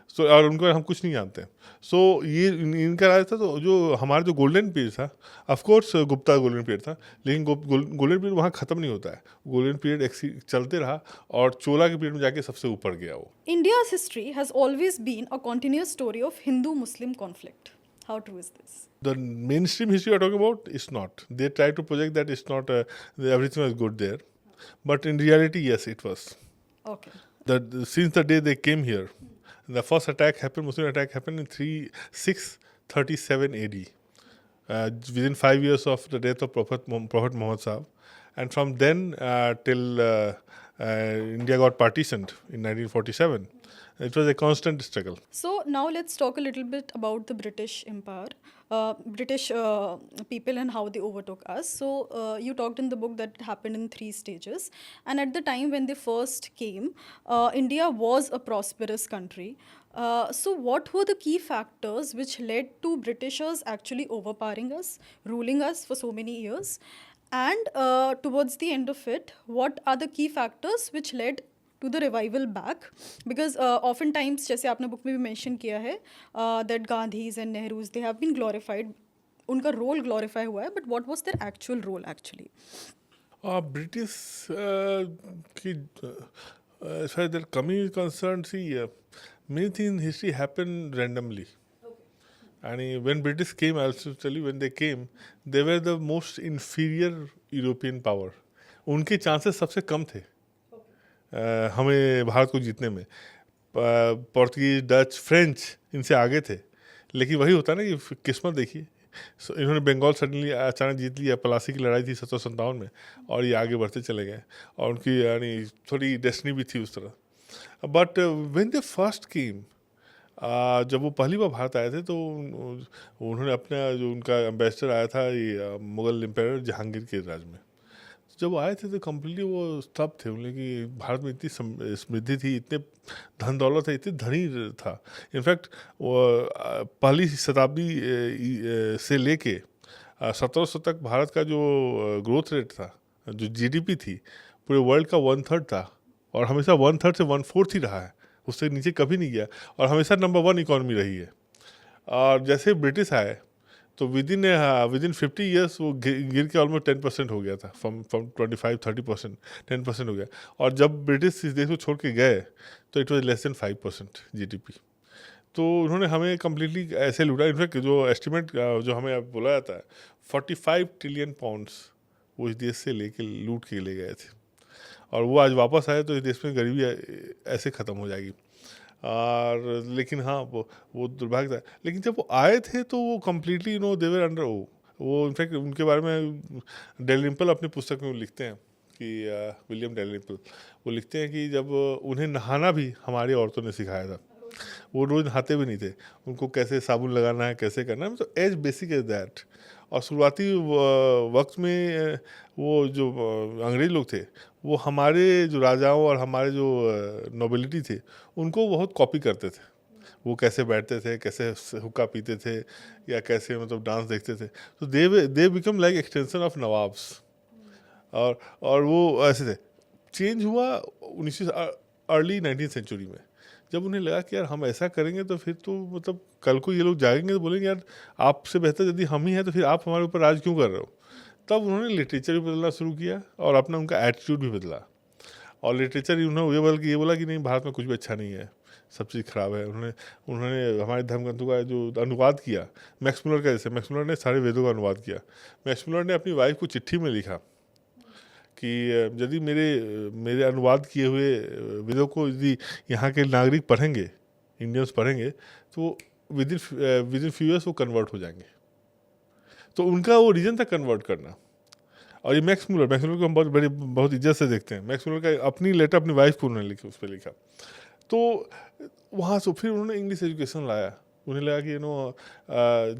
Speaker 2: सो और उनको हम कुछ नहीं जानते। सो ये इनका राज था। तो जो हमारा जो गोल्डन पीरियड था, of course Gupta golden period था, लेकिन गोल्डन पीरियड वहाँ ख़त्म नहीं होता है। गोल्डन पीरियड चलते रहा और चोला के पीरियड में जाके सबसे ऊपर गया वो।
Speaker 1: India's history has always been a continuous story of Hindu-Muslim conflict. How true is this?
Speaker 2: The mainstream history you're talking about is not. They try to project that it's not everything was good there, but in reality, yes, it was.
Speaker 1: Okay.
Speaker 2: Since the day they came here, the first attack happened. Muslim attack happened in 637 AD, within 5 years of the death of Prophet Muhammad Sahib, and from then till India got partitioned in 1947. It was a constant struggle.
Speaker 1: So now let's talk a little bit about the British Empire, British people and how they overtook us. So you talked in the book that it happened in 3 stages. And at the time when they first came, India was a prosperous country. So what were the key factors which led to Britishers actually overpowering us, ruling us for so many years? And towards the end of it, what are the key factors which led to the revival back? Because oftentimes, जैसे आपने book में भी mention किया है, that Gandhis and Nehrus, they have been glorified, उनका role glorify हुआ है, but what was their actual role actually?
Speaker 2: British की as far as their coming is concerned, see, many things in history happen randomly. And when British came, I'll also tell you, when they came, they were the most inferior European power. उनके chances सबसे कम थे हमें भारत को जीतने में। Portuguese, Dutch, French इनसे आगे थे, लेकिन वही होता है ना कि किस्मत देखिए। इन्होंने बंगाल सडनली अचानक जीत लिया। प्लासी की लड़ाई थी 1757 में और ये आगे बढ़ते चले गए और उनकी यानी थोड़ी डेस्टिनी भी थी उस तरह। But when they first came, जब वो पहली बार भारत आए थे तो उन्होंने अपना जो उनका एम्बेसडर आया था ये मुगल एम्पायर जहांगीर के राज में, जब वो आए थे तो कम्प्लीटली वो स्तब्ध थे, बोले कि भारत में इतनी समृद्धि थी, इतने धन दौलत है, इतने धनी था। इनफैक्ट वो पहली शताब्दी से लेके 1700 तक भारत का जो ग्रोथ रेट था, जो जीडीपी थी, पूरे वर्ल्ड का 1/3 था, और हमेशा 1/3 से 1/4 ही रहा है, उससे नीचे कभी नहीं गया, और हमेशा नंबर 1 इकॉनमी रही है। और जैसे ब्रिटिश आए तो विदिन 50 ईयर्स वो गिर के ऑलमोस्ट 10% हो गया था, फ्रॉम 25-30%, 10% हो गया। और जब ब्रिटिश इस देश को छोड़ के गए तो it was less than 5% GDP. तो उन्होंने हमें कम्प्लीटली ऐसे लूटा। इनफैक्ट जो एस्टिमेट जो हमें अब बोला जाता है, 45 ट्रिलियन पाउंड्स वो इस देश से लेके लूट के ले गए थे, और वो आज वापस आए तो इस देश में गरीबी ऐसे ख़त्म हो जाएगी। और लेकिन हाँ, वो दुर्भाग्य था। लेकिन जब वो आए थे तो वो कम्प्लीटली देवर अंडर वो इनफैक्ट उनके बारे में डेलिम्पल अपनी पुस्तक में लिखते हैं कि विलियम डेलिम्पल वो लिखते हैं कि जब उन्हें नहाना भी हमारी औरतों ने सिखाया था। वो रोज़ नहाते भी नहीं थे, उनको कैसे साबुन लगाना है, कैसे करना है, तो एज बेसिक एज दैट। और शुरुआती वक्त में वो जो अंग्रेज लोग थे, वो हमारे जो राजाओं और हमारे जो नोबिलिटी थे उनको बहुत कॉपी करते थे। वो कैसे बैठते थे, कैसे हुक्का पीते थे, या कैसे मतलब डांस देखते थे, तो they become like extension of nawabs. और वो ऐसे थे। चेंज हुआ 19 अर्ली 19th सेंचुरी में, जब उन्हें लगा कि यार हम ऐसा करेंगे तो फिर तो मतलब कल को ये लोग जाएंगे तो बोलेंगे यार आपसे बेहतर यदि हम ही हैं तो फिर आप हमारे ऊपर राज क्यों कर रहे हो। तब उन्होंने लिटरेचर भी बदलना शुरू किया और अपना उनका एटीट्यूड भी बदला। और लिटरेचर ही उन्होंने ये बोला कि नहीं, भारत में कुछ भी अच्छा नहीं है, सब चीज़ खराब है। उन्होंने हमारे धर्मग्रंथों का जो अनुवाद किया, मैक्स मुलर का, जैसे मैक्स मुलर ने सारे वेदों का अनुवाद किया। मैक्स मुलर ने अपनी वाइफ को चिट्ठी में लिखा कि यदि मेरे अनुवाद किए हुए वेदों को यदि यहाँ के नागरिक पढ़ेंगे, इंडियंस पढ़ेंगे, तो विदिन फ्यू ईयर्स वो कन्वर्ट हो जाएंगे। तो उनका वो रीजन था कन्वर्ट करना। और ये मैक्स मुलर को हम बहुत इज्जत से देखते हैं। मैक्स मुलर का अपनी लेटर अपनी वाइफ को उन्होंने उस पर लिखा। तो वहाँ से फिर उन्होंने इंग्लिश एजुकेशन लाया। उन्हें लगा कि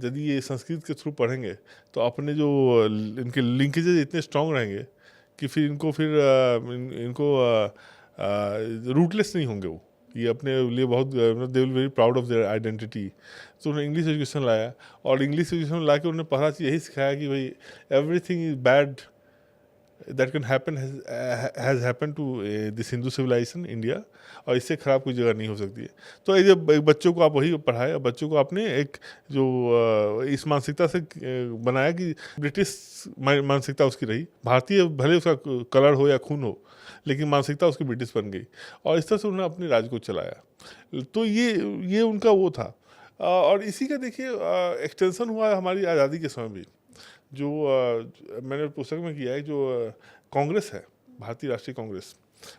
Speaker 2: यदि ये संस्कृत के थ्रू पढ़ेंगे तो अपने जो इनके लिंकेजेस इतने स्ट्रांग रहेंगे कि फिर इनको रूटलेस नहीं होंगे। वो ये अपने लिए बहुत they will very proud of their identity. तो उन्होंने इंग्लिश एजुकेशन लाया, और इंग्लिश एजुकेशन ला के उन्होंने पहला चीज़ यही सिखाया कि भाई everything is bad that can happen has happen to this Hindu civilization India, और इससे ख़राब कोई जगह नहीं हो सकती है। तो ये जब बच्चों को आप वही पढ़ाए, बच्चों को आपने एक जो इस मानसिकता से बनाया कि ब्रिटिश मानसिकता उसकी रही, भारतीय भले उसका कलर हो या खून हो, लेकिन मानसिकता उसकी ब्रिटिश बन गई, और इस तरह से उन्होंने अपने राज्य को चलाया। तो ये उनका वो था। और इसी का देखिए एक्सटेंशन हुआ हमारी आज़ादी के समय भी। जो मैंने पुस्तक में किया है, जो कांग्रेस है, भारतीय राष्ट्रीय कांग्रेस,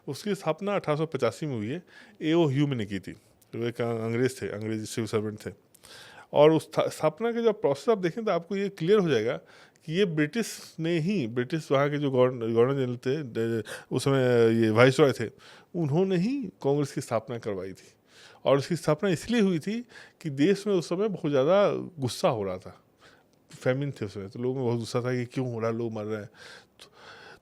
Speaker 2: उसकी स्थापना 1885 में हुई है। A.O. ह्यूम ने की थी, जो एक अंग्रेज थे, अंग्रेजी सिविल सर्वेंट थे। और उस स्थापना का जब प्रोसेस आप देखें तो आपको ये क्लियर हो जाएगा कि ये ब्रिटिश वहाँ के जो गवर्नर जनरल थे उस समय, ये वाइस रॉय थे, उन्होंने ही कांग्रेस की स्थापना करवाई थी। और उसकी स्थापना इसलिए हुई थी कि देश में उस समय बहुत ज़्यादा गुस्सा हो रहा था, फैमिन थे उस समय, तो लोगों में बहुत गुस्सा था कि क्यों हो रहा है, लोग मर रहे हैं।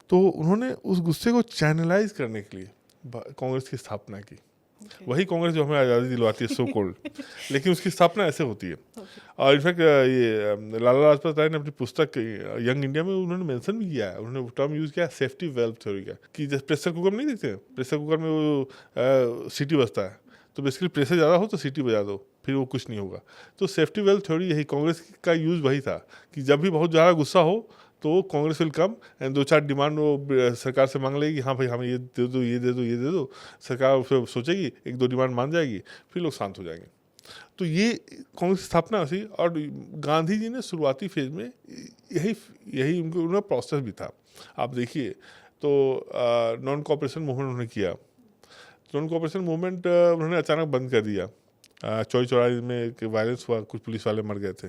Speaker 2: तो उन्होंने उस गुस्से को चैनलाइज करने के लिए कांग्रेस की स्थापना की। वही कांग्रेस जो हमें आज़ादी दिलवाती है, सो कॉल्ड, लेकिन उसकी स्थापना ऐसे होती है। और इनफैक्ट ये लाला लाजपत राय ने अपनी पुस्तक यंग इंडिया में उन्होंने मेंशन भी किया है, उन्होंने टर्म यूज़ किया है सेफ्टी वेल्व थ्योरी का, कि जैसे प्रेशर कुकर में नहीं देखते हैं, प्रेशर कुकर में वो सीटी बजता है, तो बेसिकली प्रेशर ज़्यादा हो तो सीटी बजा दो, फिर वो कुछ नहीं होगा। तो सेफ्टी वेल्व थ्योरी यही कांग्रेस का यूज़ वही था कि जब भी बहुत ज़्यादा गुस्सा हो तो Congress will come and 2-4 demand वो सरकार से मांग लेगी, हाँ भाई हमें ये दे दो, ये दे दो, ये दे दो। सरकार फिर सोचेगी, 1-2 डिमांड मान जाएगी, फिर लोग शांत हो जाएंगे। तो ये कांग्रेस की स्थापना हुई। और गांधी जी ने शुरुआती फेज में यही उनका प्रोसेस भी था। आप देखिए तो नॉन कोऑपरेशन मूवमेंट उन्होंने किया। नॉन कोऑपरेशन मूवमेंट उन्होंने अचानक बंद कर दिया। 24 में वायलेंस हुआ, कुछ पुलिस वाले मर गए थे,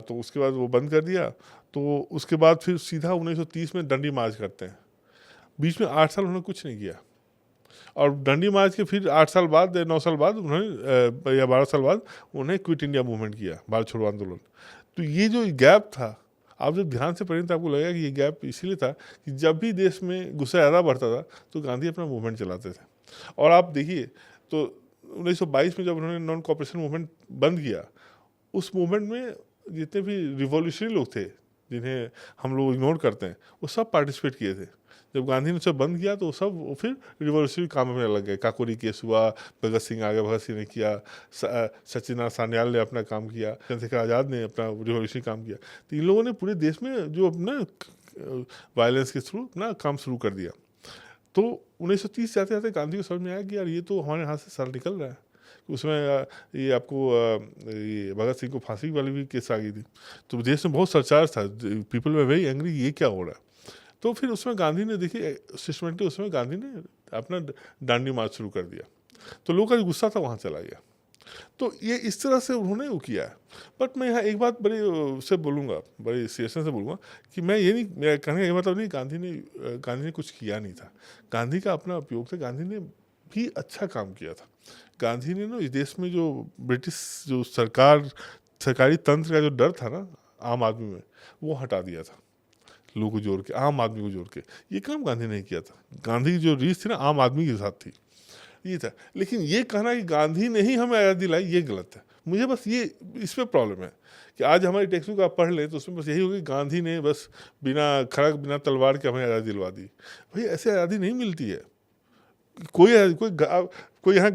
Speaker 2: तो उसके बाद वो बंद कर दिया। तो उसके बाद फिर सीधा 1930 में डंडी मार्च करते हैं। बीच में 8 साल उन्होंने कुछ नहीं किया, और डंडी मार्च के फिर 8 साल बाद, 9 साल बाद उन्होंने, या 12 साल बाद उन्हें क्विट इंडिया मूवमेंट किया, भारत छोड़ो आंदोलन। तो ये जो गैप था, आप जब ध्यान से पढ़ेंगे तो आपको लगेगा कि ये गैप इसीलिए था कि जब भी देश में गुस्सा ज़्यादा बढ़ता था तो गांधी अपना मूवमेंट चलाते थे। और आप देखिए तो 1922 में जब उन्होंने नॉन कॉपरेशन मूवमेंट बंद किया, उस मूवमेंट में जितने भी रिवॉल्यूशनरी लोग थे जिन्हें हम लोग इग्नोर करते हैं, वो सब पार्टिसिपेट किए थे। जब गांधी ने उसे बंद किया तो सब वो फिर रिवॉल्यूशनरी काम में लग गए। काकोरी केस हुआ, भगत सिंह आ गए, भगत सिंह ने किया, सचिन सान्याल ने अपना काम किया, चंद्रशेखर आज़ाद ने अपना रिवॉल्यूशनरी काम किया। तो इन लोगों ने पूरे देश में जो अपना वायलेंस के थ्रू अपना काम शुरू कर दिया। तो 1930 जाते जाते गांधी को समझ में आया कि यार ये तो हमारे हाथ से सर निकल रहा है। उसमें ये आपको ये भगत सिंह को फांसी वाली भी केस आ गई थी, तो देश में बहुत सरचार्ज था, पीपल वे वेरी एंग्री, ये क्या हो रहा है। तो फिर उसमें गांधी ने देखिए सिस्टमेटिकली उसमें गांधी ने अपना डांडी मार्च शुरू कर दिया, तो लोगों का जो गुस्सा था वहाँ चला गया। तो ये इस तरह से उन्होंने वो किया है। बट मैं यहाँ एक बात बड़ी से बोलूँगा, बड़ी सीरियसनेस से बोलूँगा कि मैं ये नहीं, मेरा कहने का ये मतलब नहीं गांधी ने कुछ किया नहीं था। गांधी का अपना उपयोग था, गांधी ने भी अच्छा काम किया था। गांधी ने ना इस देश में जो ब्रिटिश जो सरकारी तंत्र का जो डर था ना आम आदमी में, वो हटा दिया था। लोगों को जोड़ के, आम आदमी को जोड़ के, ये काम गांधी ने किया था। गांधी की जो रीच थी ना आम आदमी के साथ थी, ये था। लेकिन ये कहना कि गांधी ने ही हमें आज़ादी दिलाई, ये गलत है। मुझे बस ये इस पे प्रॉब्लम है कि आज हमारी टेक्स्ट बुक आप पढ़ लें तो उसमें बस यही होगी गांधी ने बस बिना खड़ग बिना तलवार के हमें आज़ादी दिलवा दी। भाई ऐसे आज़ादी नहीं मिलती है। कोई यहाँ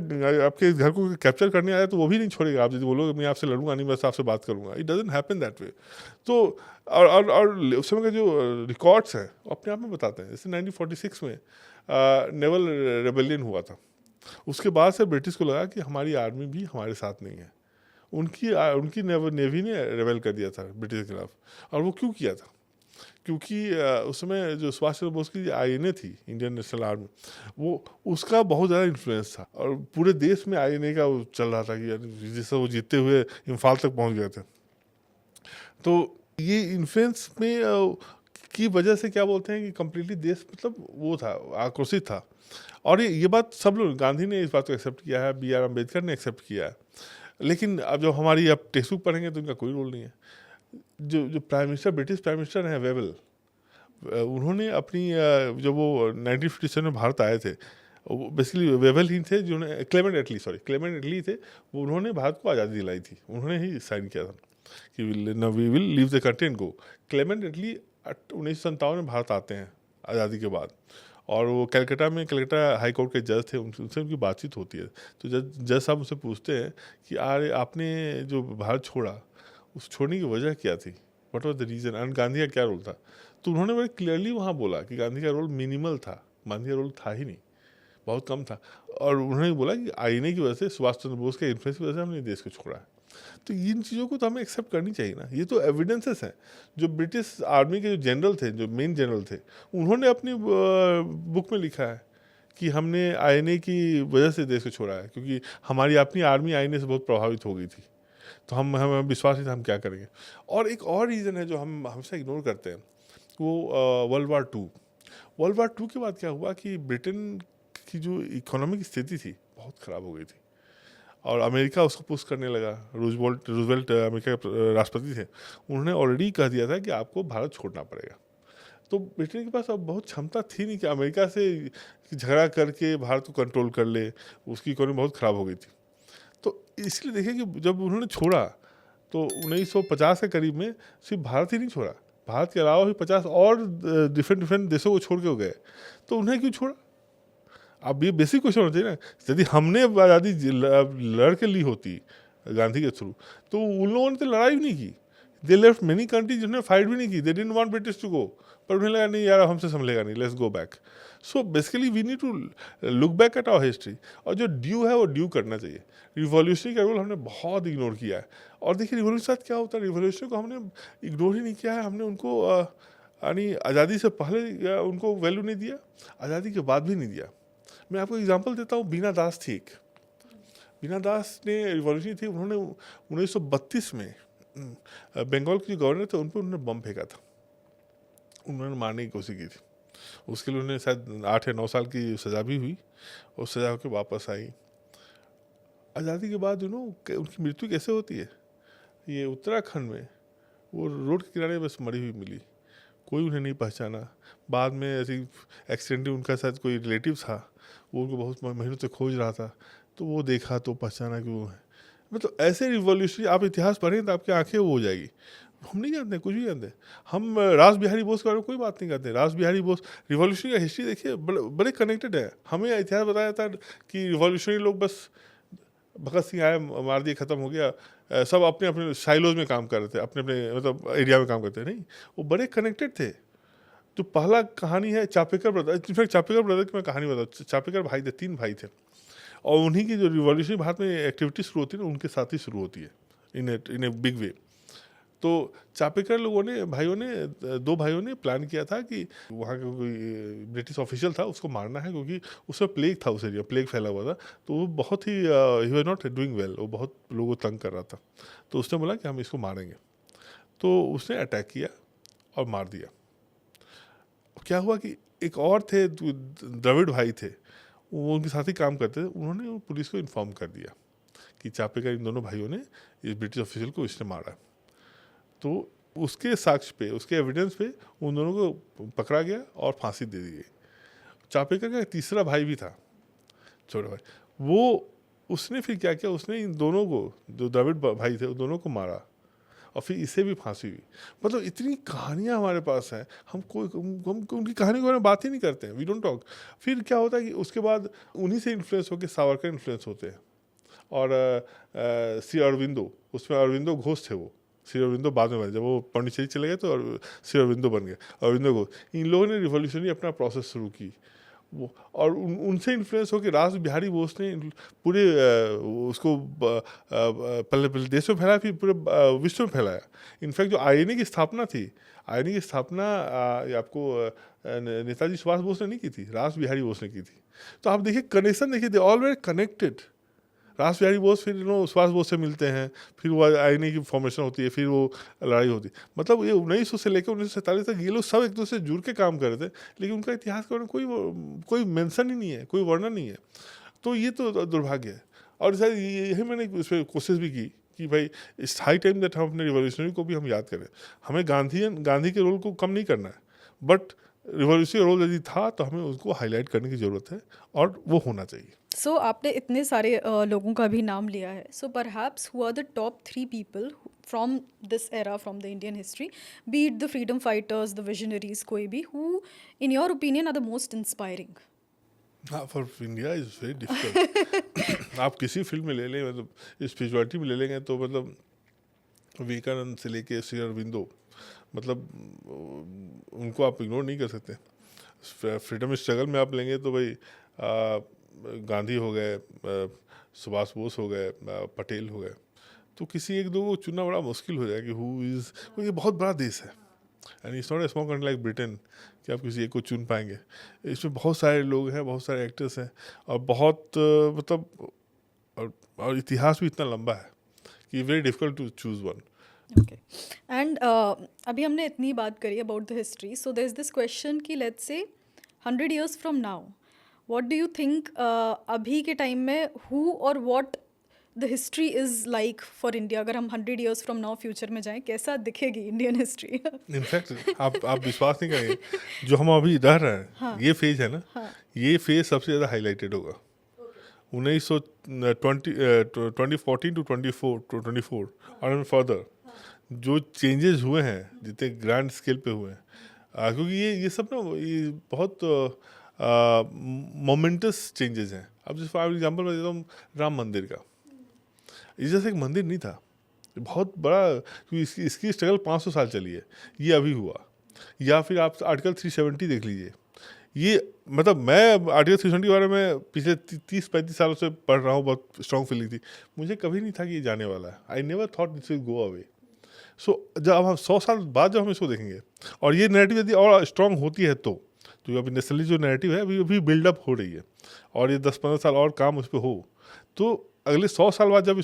Speaker 2: आपके घर को कैप्चर करने आया तो वो भी नहीं छोड़ेगा। आप यदि बोलोगे मैं आपसे लड़ूंगा नहीं, बस आपसे बात करूंगा, it doesn't happen that way. तो और उस समय के जो रिकॉर्ड्स हैं अपने आप में बताते हैं। जैसे 1946 में नेवल रेबेलियन हुआ था, उसके बाद से ब्रिटिश को लगा कि हमारी आर्मी भी हमारे साथ नहीं है। उनकी नेवी ने रेबेल कर दिया था ब्रिटिश के खिलाफ। और वो क्यों किया था? क्योंकि उस समय जो सुभाष चंद्र बोस की आईएनए थी, इंडियन नेशनल आर्मी, वो उसका बहुत ज़्यादा इन्फ्लुएंस था और पूरे देश में आईएनए का वो चल रहा था कि जैसे वो जीतते हुए इम्फाल तक पहुंच गए थे। तो ये इन्फ्लुएंस में की वजह से क्या बोलते हैं कि कम्प्लीटली देश मतलब वो था, आक्रोशित था। और ये बात सब लोग, गांधी ने इस बात को एक्सेप्ट किया है, बी आर अम्बेडकर ने एक्सेप्ट किया है। लेकिन अब जब हमारी अब टेक्स्ट बुक पढ़ेंगे तो इनका कोई रोल नहीं है। जो prime minister, British prime minister हैं वेवल, उन्होंने अपनी जब वो 1957 में भारत आए थे, वो बेसिकली वेवल ही थे जिन्होंने, क्लेमेंट एटली थे, वो उन्होंने भारत को आज़ादी दिलाई थी। उन्होंने ही साइन किया था कि we will leave the country and go. Clement Attlee 1957 में भारत आते हैं आज़ादी के बाद, और वो कलकत्ता हाई कोर्ट के जज थे, उनसे उनकी बातचीत होती है। तो जज साहब उनसे पूछते हैं कि अरे आपने जो भारत छोड़ा, उस छोड़ने की वजह क्या थी, what was the reason, and Gandhi का क्या रोल था। तो उन्होंने बड़े क्लियरली वहाँ बोला कि गांधी का रोल मिनिमल था, गांधी का रोल था ही नहीं, बहुत कम था। और उन्होंने बोला कि आईएनए की वजह से, सुभाष चंद्र बोस के इन्फ्लुएंस की वजह से हमने देश को छोड़ा है। तो इन चीज़ों को तो हमें एक्सेप्ट करनी चाहिए ना। ये तो एविडेंसेस हैं। जो ब्रिटिश आर्मी के जो जनरल थे, जो मेन जनरल थे, उन्होंने अपनी बुक में लिखा है कि हमने आईएनए की वजह से देश को छोड़ा है, क्योंकि हमारी अपनी आर्मी आईएनए से बहुत प्रभावित हो गई थी। तो हमें विश्वास नहीं था, हम क्या करेंगे। और एक और रीज़न है जो हम हमेशा इग्नोर करते हैं, वो वर्ल्ड वार टू के बाद क्या हुआ कि ब्रिटेन की जो इकोनॉमिक स्थिति थी बहुत ख़राब हो गई थी, और अमेरिका उसको पुश करने लगा। रूजवेल्ट अमेरिका के राष्ट्रपति थे, उन्होंने ऑलरेडी कह दिया था कि आपको भारत छोड़ना पड़ेगा। तो ब्रिटेन के पास अब बहुत क्षमता थी नहीं कि अमेरिका से झगड़ा करके भारत को कंट्रोल कर ले, उसकी इकोनॉमी बहुत ख़राब हो गई थी। तो इसलिए देखिए कि जब उन्होंने छोड़ा तो 1950 के करीब में सिर्फ भारत ही नहीं छोड़ा, भारत के अलावा भी 50 और डिफरेंट देशों को छोड़ के हो गए। तो उन्हें क्यों छोड़ा? अब ये बेसिक क्वेश्चन होना चाहिए ना। यदि हमने आज़ादी लड़ के ली होती गांधी के थ्रू, तो उन लोगों ने तो लड़ाई भी नहीं की। दे लेफ्ट मेनी कंट्रीज जिन्होंने फाइट भी नहीं की, they didn't want British to go, पर उन्हें लगा नहीं यार हमसे संभलेगा नहीं, let's go back. So basically we need to look back at our history, और जो ड्यू है वो ड्यू करना चाहिए। रिवॉल्यूशनरी का रोल हमने बहुत इग्नोर किया है। और देखिए रिवॉल्यूशन के साथ क्या होता है, रिवॉल्यूशन को हमने इग्नोर ही नहीं किया है, हमने उनको यानी आज़ादी से पहले उनको वैल्यू नहीं दिया, आज़ादी के बाद भी नहीं दिया। मैं आपको एग्जांपल देता हूँ, बीना दास थी एक, बीना दास ने रिवॉल्यूशन थी, उन्होंने 1932 में बंगाल के जो गवर्नर थे उन पर उन्होंने बम फेंका था, उन्होंने मारने की कोशिश की थी। उसके लिए उन्हें शायद 8 या 9 साल की सज़ा भी हुई, और सज़ा होकर वापस आई। आज़ादी के बाद उनकी मृत्यु कैसे होती है, ये उत्तराखंड में वो रोड के किनारे बस मरी हुई मिली, कोई उन्हें नहीं पहचाना। बाद में ऐसी एक्सीडेंटली उनका साथ कोई रिलेटिव था, वो उनको बहुत महीनों से खोज रहा था, तो वो देखा तो पहचाना कि वो है। मतलब ऐसे रिवॉल्यूशनरी आप इतिहास पढ़ें तो आपकी आंखें वो हो जाएगी। हम नहीं जानते, कुछ भी जानते। हम रास बिहारी बोस के बारे में कोई बात नहीं करते। रास बिहारी बोस रिवॉल्यूशनरी का हिस्ट्री देखिए, बड़े कनेक्टेड है। हमें इतिहास बताया था कि रिवॉल्यूशनरी लोग बस भगत सिंह आए, मार दिए, खत्म हो गया, सब अपने अपने साइलोज में काम कर रहे थे, अपने अपने मतलब एरिया में काम करते थे। नहीं, वो बड़े कनेक्टेड थे। तो पहला कहानी है Chapekar brother. In fact Chapekar brother की मैं कहानी बताऊँ। चापेकर भाई थे, 3 भाई थे, और उन्हीं की जो रिवॉल्यूशनरी भारत में एक्टिविटी शुरू होती है ना, उनके साथ ही शुरू होती है इन ए बिग वे। तो चापेकर लोगों ने, भाइयों ने, 2 भाइयों ने प्लान किया था कि वहाँ का कोई ब्रिटिश ऑफिशियल था, उसको मारना है, क्योंकि उसमें प्लेग था, उस एरिया प्लेग फैला हुआ था। तो वो बहुत ही ही वाज नॉट डूइंग वेल, वो बहुत लोगों को तंग कर रहा था। तो उसने बोला कि हम इसको मारेंगे। तो उसने अटैक किया और मार दिया। क्या हुआ कि एक और थे, द्रविड़ भाई थे, वो उनके साथ ही काम करते थे, उन्होंने पुलिस को इन्फॉर्म कर दिया कि चापेकर इन दोनों भाइयों ने इस ब्रिटिश ऑफिशियल को इसने मारा। तो उसके साक्ष्य पे, उसके एविडेंस पे उन दोनों को पकड़ा गया और फांसी दे दी गई। चापेकर का एक तीसरा भाई भी था, छोटा भाई, वो उसने फिर क्या किया, उसने इन दोनों को, जो द्रविड़ भाई थे, उन दोनों को मारा और फिर इसे भी फांसी हुई। मतलब इतनी कहानियाँ हमारे पास हैं, हम उनकी कहानी के बारे में बात ही नहीं करते हैं, वी डोंट टॉक। फिर क्या होता है कि उसके बाद उन्हीं से इन्फ्लुएंस होकर सावरकर इन्फ्लुएंस होते हैं, और श्री अरविंदो, उसमें अरविंदो घोष थे। वो श्री अरविंदो बाद में बने, जब वो पांडिचेरी चले गए तो श्री अरविंदो बन गए, अरविंदो घोष। इन लोगों ने रिवॉल्यूशनरी अपना प्रोसेस शुरू की, वो, और उनसे इन्फ्लुएंस होकर रास बिहारी बोस ने पूरे उसको पहले देश में फैलाया, फिर पूरे विश्व में फैलाया। इनफैक्ट जो आईएनए की स्थापना थी, आईएनए की स्थापना आपको नेताजी सुभाष बोस ने नहीं की थी, रास बिहारी बोस ने की थी। तो आप देखिए कनेक्शन, देखिए दे ऑल वेर कनेक्टेड। रास बिहारी बोस फिर सुभाष बोस से मिलते हैं, फिर वो आईएनए की फॉर्मेशन होती है, फिर वो लड़ाई होती है। मतलब ये 1900 से लेकर 1947 तक ये लोग सब एक दूसरे से जुड़ के काम कर रहे थे, लेकिन उनका इतिहास के बारे में कोई मेंशन ही नहीं है, कोई वर्णन नहीं है। तो ये तो दुर्भाग्य है। और शायद यही मैंने उस पर कोशिश भी की कि भाई इट्स हाई टाइम दैट हम अपने रिवॉल्यूशनरी को भी हम याद करें। हमें गांधी के रोल को कम नहीं करना है, बट रिवॉल्यूशनरी रोल यदि था तो हमें उसको हाईलाइट करने की ज़रूरत है, और वो होना चाहिए।
Speaker 1: सो आपने इतने सारे लोगों का भी नाम लिया है, so perhaps who are the top 3 people from this era, from the Indian history, be it the freedom fighters, the visionaries, कोई भी, who in your opinion are the most inspiring?
Speaker 2: For India is very difficult. आप किसी field में ले लें, मतलब spirituality में ले लेंगे तो मतलब विवेकानंद से लेके श्री अरविंदो, मतलब उनको आप इग्नोर नहीं कर सकते। फ्रीडम स्ट्रगल में आप लेंगे तो भाई गांधी हो गए, सुभाष बोस हो गए, पटेल हो गए। तो किसी एक दो को चुनना बड़ा मुश्किल हो जाएगा कि हु इज़, ये बहुत बड़ा देश है, and it's not a small country like Britain कि आप किसी एक को चुन पाएंगे। इसमें बहुत सारे लोग हैं, बहुत सारे एक्टर्स हैं, और बहुत मतलब और इतिहास भी इतना लंबा है कि very difficult to choose one.
Speaker 1: Okay, and अभी हमने इतनी बात करी about the history, so there is this question कि let's say 100 years from now, what do you think अभी के टाइम में हु और what the history is like for India? अगर हम 100 years फ्रॉम नाउ फ्यूचर में जाएं, कैसा दिखेगी इंडियन हिस्ट्री?
Speaker 2: इनफैक्ट आप विश्वास नहीं करेंगे, जो हम अभी रह रहे हैं,
Speaker 1: हाँ,
Speaker 2: ये फेज है ना,
Speaker 1: हाँ,
Speaker 2: ये फेज सबसे ज़्यादा हाईलाइटेड होगा। 2014 टू 24 और फर्दर जो चेंजेस हुए हैं, जितने ग्रैंड स्केल पे हुए हैं, क्योंकि ये सब ना, ये बहुत मोमेंटस चेंजेस हैं। अब जैसे फॉर एग्जांपल मैं देता हूँ राम मंदिर का, ये जैसे एक मंदिर नहीं था, बहुत बड़ा, क्योंकि इसकी स्ट्रगल 500 साल चली है, ये अभी हुआ। या फिर आप आर्टिकल 370 देख लीजिए, ये मतलब मैं आर्टिकल 370 के बारे में पिछले 30-35 सालों से पढ़ रहा हूँ, बहुत स्ट्रॉन्ग फीलिंग थी, मुझे कभी नहीं था कि ये जाने वाला है। I never thought this will go away. So जब हम 100 साल बाद जब हम इसको देखेंगे, और ये नैरेटिव यदि और स्ट्रॉन्ग होती है तो अभी नेशनली जो नैरेटिव है अभी बिल्डअप हो रही है, और ये 10-15 साल और काम उस पर हो, तो अगले 100 साल बाद जब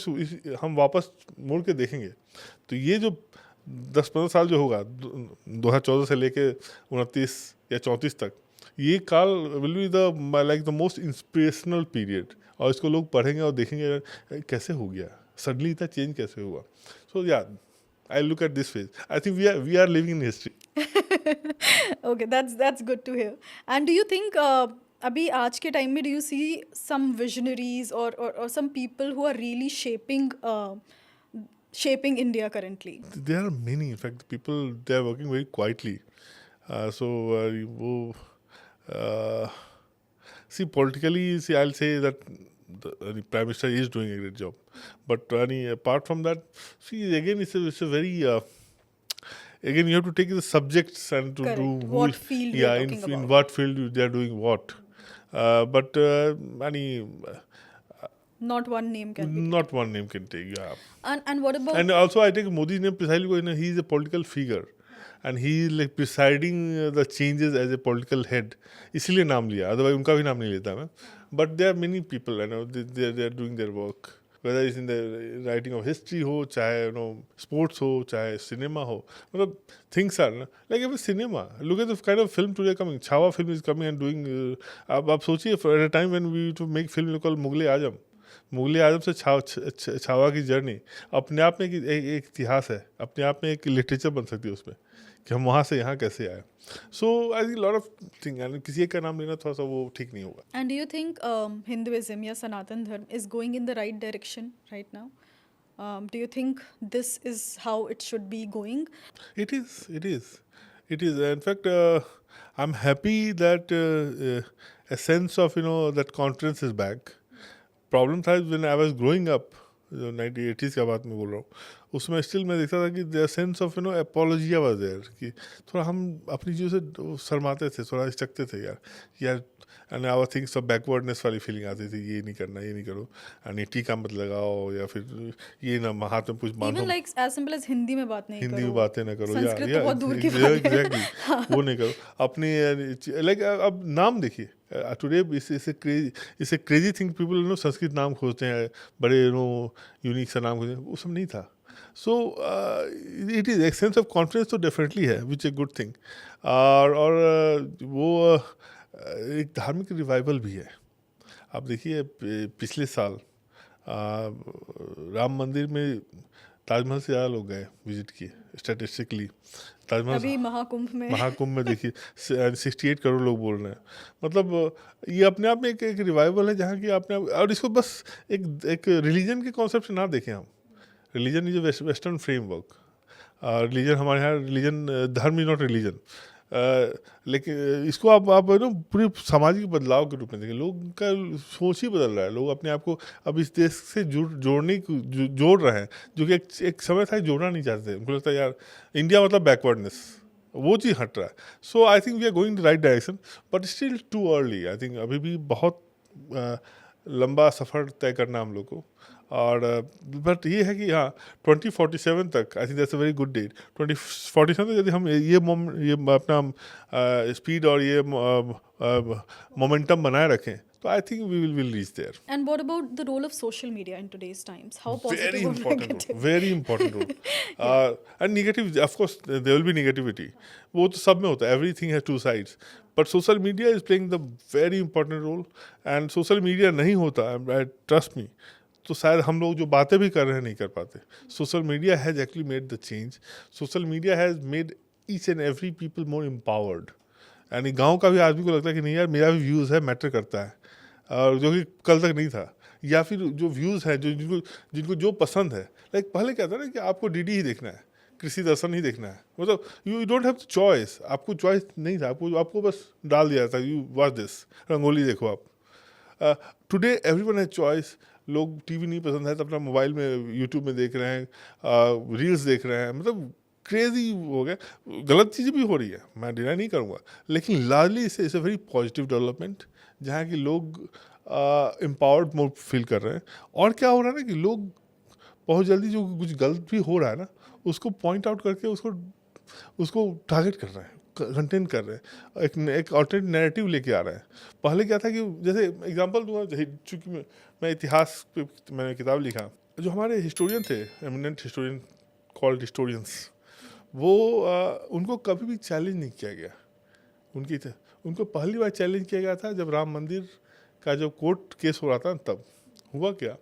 Speaker 2: हम वापस मुड़ के देखेंगे, तो ये जो 10-15 साल जो होगा 2014 से लेके 29 या 34 तक, ये काल will be the most inspirational period, और इसको लोग पढ़ेंगे और देखेंगे कैसे हो गया, सडनली इतना चेंज कैसे हुआ। सो या I look at this phase. I think we are living in history.
Speaker 1: Okay, that's good to hear. And do you think अभी आज के टाइम में do you see some visionaries or some people who are really shaping India currently?
Speaker 2: There are many. In fact, people, they are working very quietly. See, politically, see, I'll say that the Prime Minister is doing a great job. But apart from that, see, again, it's a very again, you have to take the subjects and to
Speaker 1: Correct.
Speaker 2: do
Speaker 1: What field we are
Speaker 2: yeah,
Speaker 1: talking
Speaker 2: in
Speaker 1: about.
Speaker 2: what field they are doing what. But
Speaker 1: Not one name can be.
Speaker 2: not one name can take. Yeah.
Speaker 1: And what about
Speaker 2: And also, I take Modi's name precisely because he is a political figure, and he is like presiding the changes as a political head. इसीलिए नाम लिया. Otherwise, उनका भी नाम नहीं लेता मैं. But there are many people, they are doing their work. Whether it's in the writing of history हो, चाहे sports हो, चाहे cinema हो. मतलब things are like even cinema. Look at the kind of film today coming. Chhawa film is coming and doing. आप सोचिए at a time when we used to make film called Mughal e आजम. मुगले आजम से छावा की journey अपने आप में एक इतिहास है, अपने आप में एक लिटरेचर बन सकती है उसमें कि हम वहाँ से यहाँ कैसे आए. So I think lot of thing, किसी एक का नाम लेना थोड़ा सा वो ठीक नहीं होगा.
Speaker 1: And do you think Hinduism या सनातन धर्म is going in the right direction right now? Do you think this is how it should be going?
Speaker 2: It is. In fact, I'm happy that a sense of that confidence is back. Problem था when I was growing up, जो 1980s का बात मैं बोल रहा हूँ, उसमें still मैं देखता था कि there sense of apologia was there, कि थोड़ा हम अपनी चीज़ों से शर्माते थे, थोड़ा हिचकते थे यार and our things of backwardness वाली फीलिंग आती थी, ये नहीं करना, ये नहीं करो, एंड टीका मत लगाओ, या फिर ये ना हाथ में कुछ बांधो,
Speaker 1: Even like as simple as Hindi में बात नहीं
Speaker 2: हिंदी
Speaker 1: करो,
Speaker 2: में बातें ना करो,
Speaker 1: संस्कृत तो बहुत दूर की बात है.
Speaker 2: एग्जैक्टली वो नहीं करो अपनी लाइक. अब नाम देखिए टुडे इस क्रेजी थिंग, पीपल संस्कृत नाम खोजते हैं, बड़े यूनिक सा नाम खोजते हैं, वो सब नहीं था. सो इट इज़ एक सेंस ऑफ कॉन्फिडेंस तो डेफिनेटली है, विच ए गुड थिंग. और वो एक धार्मिक रिवाइवल भी है. आप देखिए पिछले साल राम मंदिर में ताजमहल से ज़्यादा लोग गए विजिट किए स्टैटिस्टिकली. ताजमहल
Speaker 1: अभी महाकुंभ में
Speaker 2: देखिए 68 करोड़ लोग बोल रहे हैं. मतलब ये अपने आप में एक रिवाइवल है, जहाँ की आपने, और इसको बस एक रिलीजन के कॉन्सेप्ट से ना देखें हम. Religion is a western framework. Religion हमारे यहाँ, रिलीजन धर्म इज नॉट रिलीजन. लेकिन इसको आप पूरे सामाजिक बदलाव के रूप में देखें. लोग का सोच ही बदल रहा है. लोग अपने आप को अब इस देश से जोड़ रहे हैं, जो कि एक समय था जोड़ना नहीं चाहते थे. उनको लगता है यार इंडिया मतलब बैकवर्डनेस, वो चीज़ हट रहा है. So I think we are going the right direction, but still too early. I think अभी भी बहुत लंबा सफ़र तय करना हम लोग को. और बट ये है कि हाँ 2047 तक, I think that's a very good date. 2047 तक यदि हम ये अपना स्पीड और ये मोमेंटम बनाए रखें, तो I think we will reach there.
Speaker 1: And what about the role of social media in today's times? How positive
Speaker 2: Very
Speaker 1: or
Speaker 2: important
Speaker 1: negative?
Speaker 2: role. Very important role. And negative, of course, there will be negativity. वो तो सब में होता है. Everything has two sides. But social media is playing the very important role. And social media नहीं होता, trust me, तो शायद हम लोग जो बातें भी कर रहे हैं नहीं कर पाते. Social media has actually made the change. Social media has made each and every people more empowered. यानी गांव का भी आदमी को लगता है कि नहीं यार मेरा भी व्यूज़ है, मैटर करता है, और जो कि कल तक नहीं था. या फिर जो व्यूज़ हैं, जो जिनको जो पसंद है. लाइक पहले क्या था ना कि आपको डीडी ही देखना है, कृषि दर्शन ही देखना है, मतलब यू डोंट हैव चॉइस. आपको चॉइस नहीं था, आपको बस डाल दिया था, यू वॉच दिस, रंगोली देखो आप. Today everyone has choice. लोग टीवी नहीं पसंद है तो अपना मोबाइल में यूट्यूब में देख रहे हैं, रील्स देख रहे हैं. मतलब क्रेजी हो गया. गलत चीज़ें भी हो रही है, मैं डिनाई नहीं करूँगा, लेकिन largely it's a very positive development, जहाँ कि लोग एम्पावर्ड मोर फील कर रहे हैं. और क्या हो रहा है ना कि लोग बहुत जल्दी जो कुछ गलत भी हो रहा है ना, उसको पॉइंट आउट करके उसको टारगेट कर रहे हैं, कंटेन कर रहे हैं, एक ऑल्टरनेट नैरेटिव लेके आ रहे हैं. पहले क्या था कि जैसे एग्जांपल दूंगा, चूँकि मैं इतिहास पे मैंने किताब लिखा, जो हमारे हिस्टोरियन थे, एमिनेंट हिस्टोरियन कॉल्ड हिस्टोरियंस, वो उनको कभी भी चैलेंज नहीं किया गया. उनको पहली बार चैलेंज किया गया था जब राम मंदिर का जब कोर्ट केस हो रहा था. तब हुआ क्या,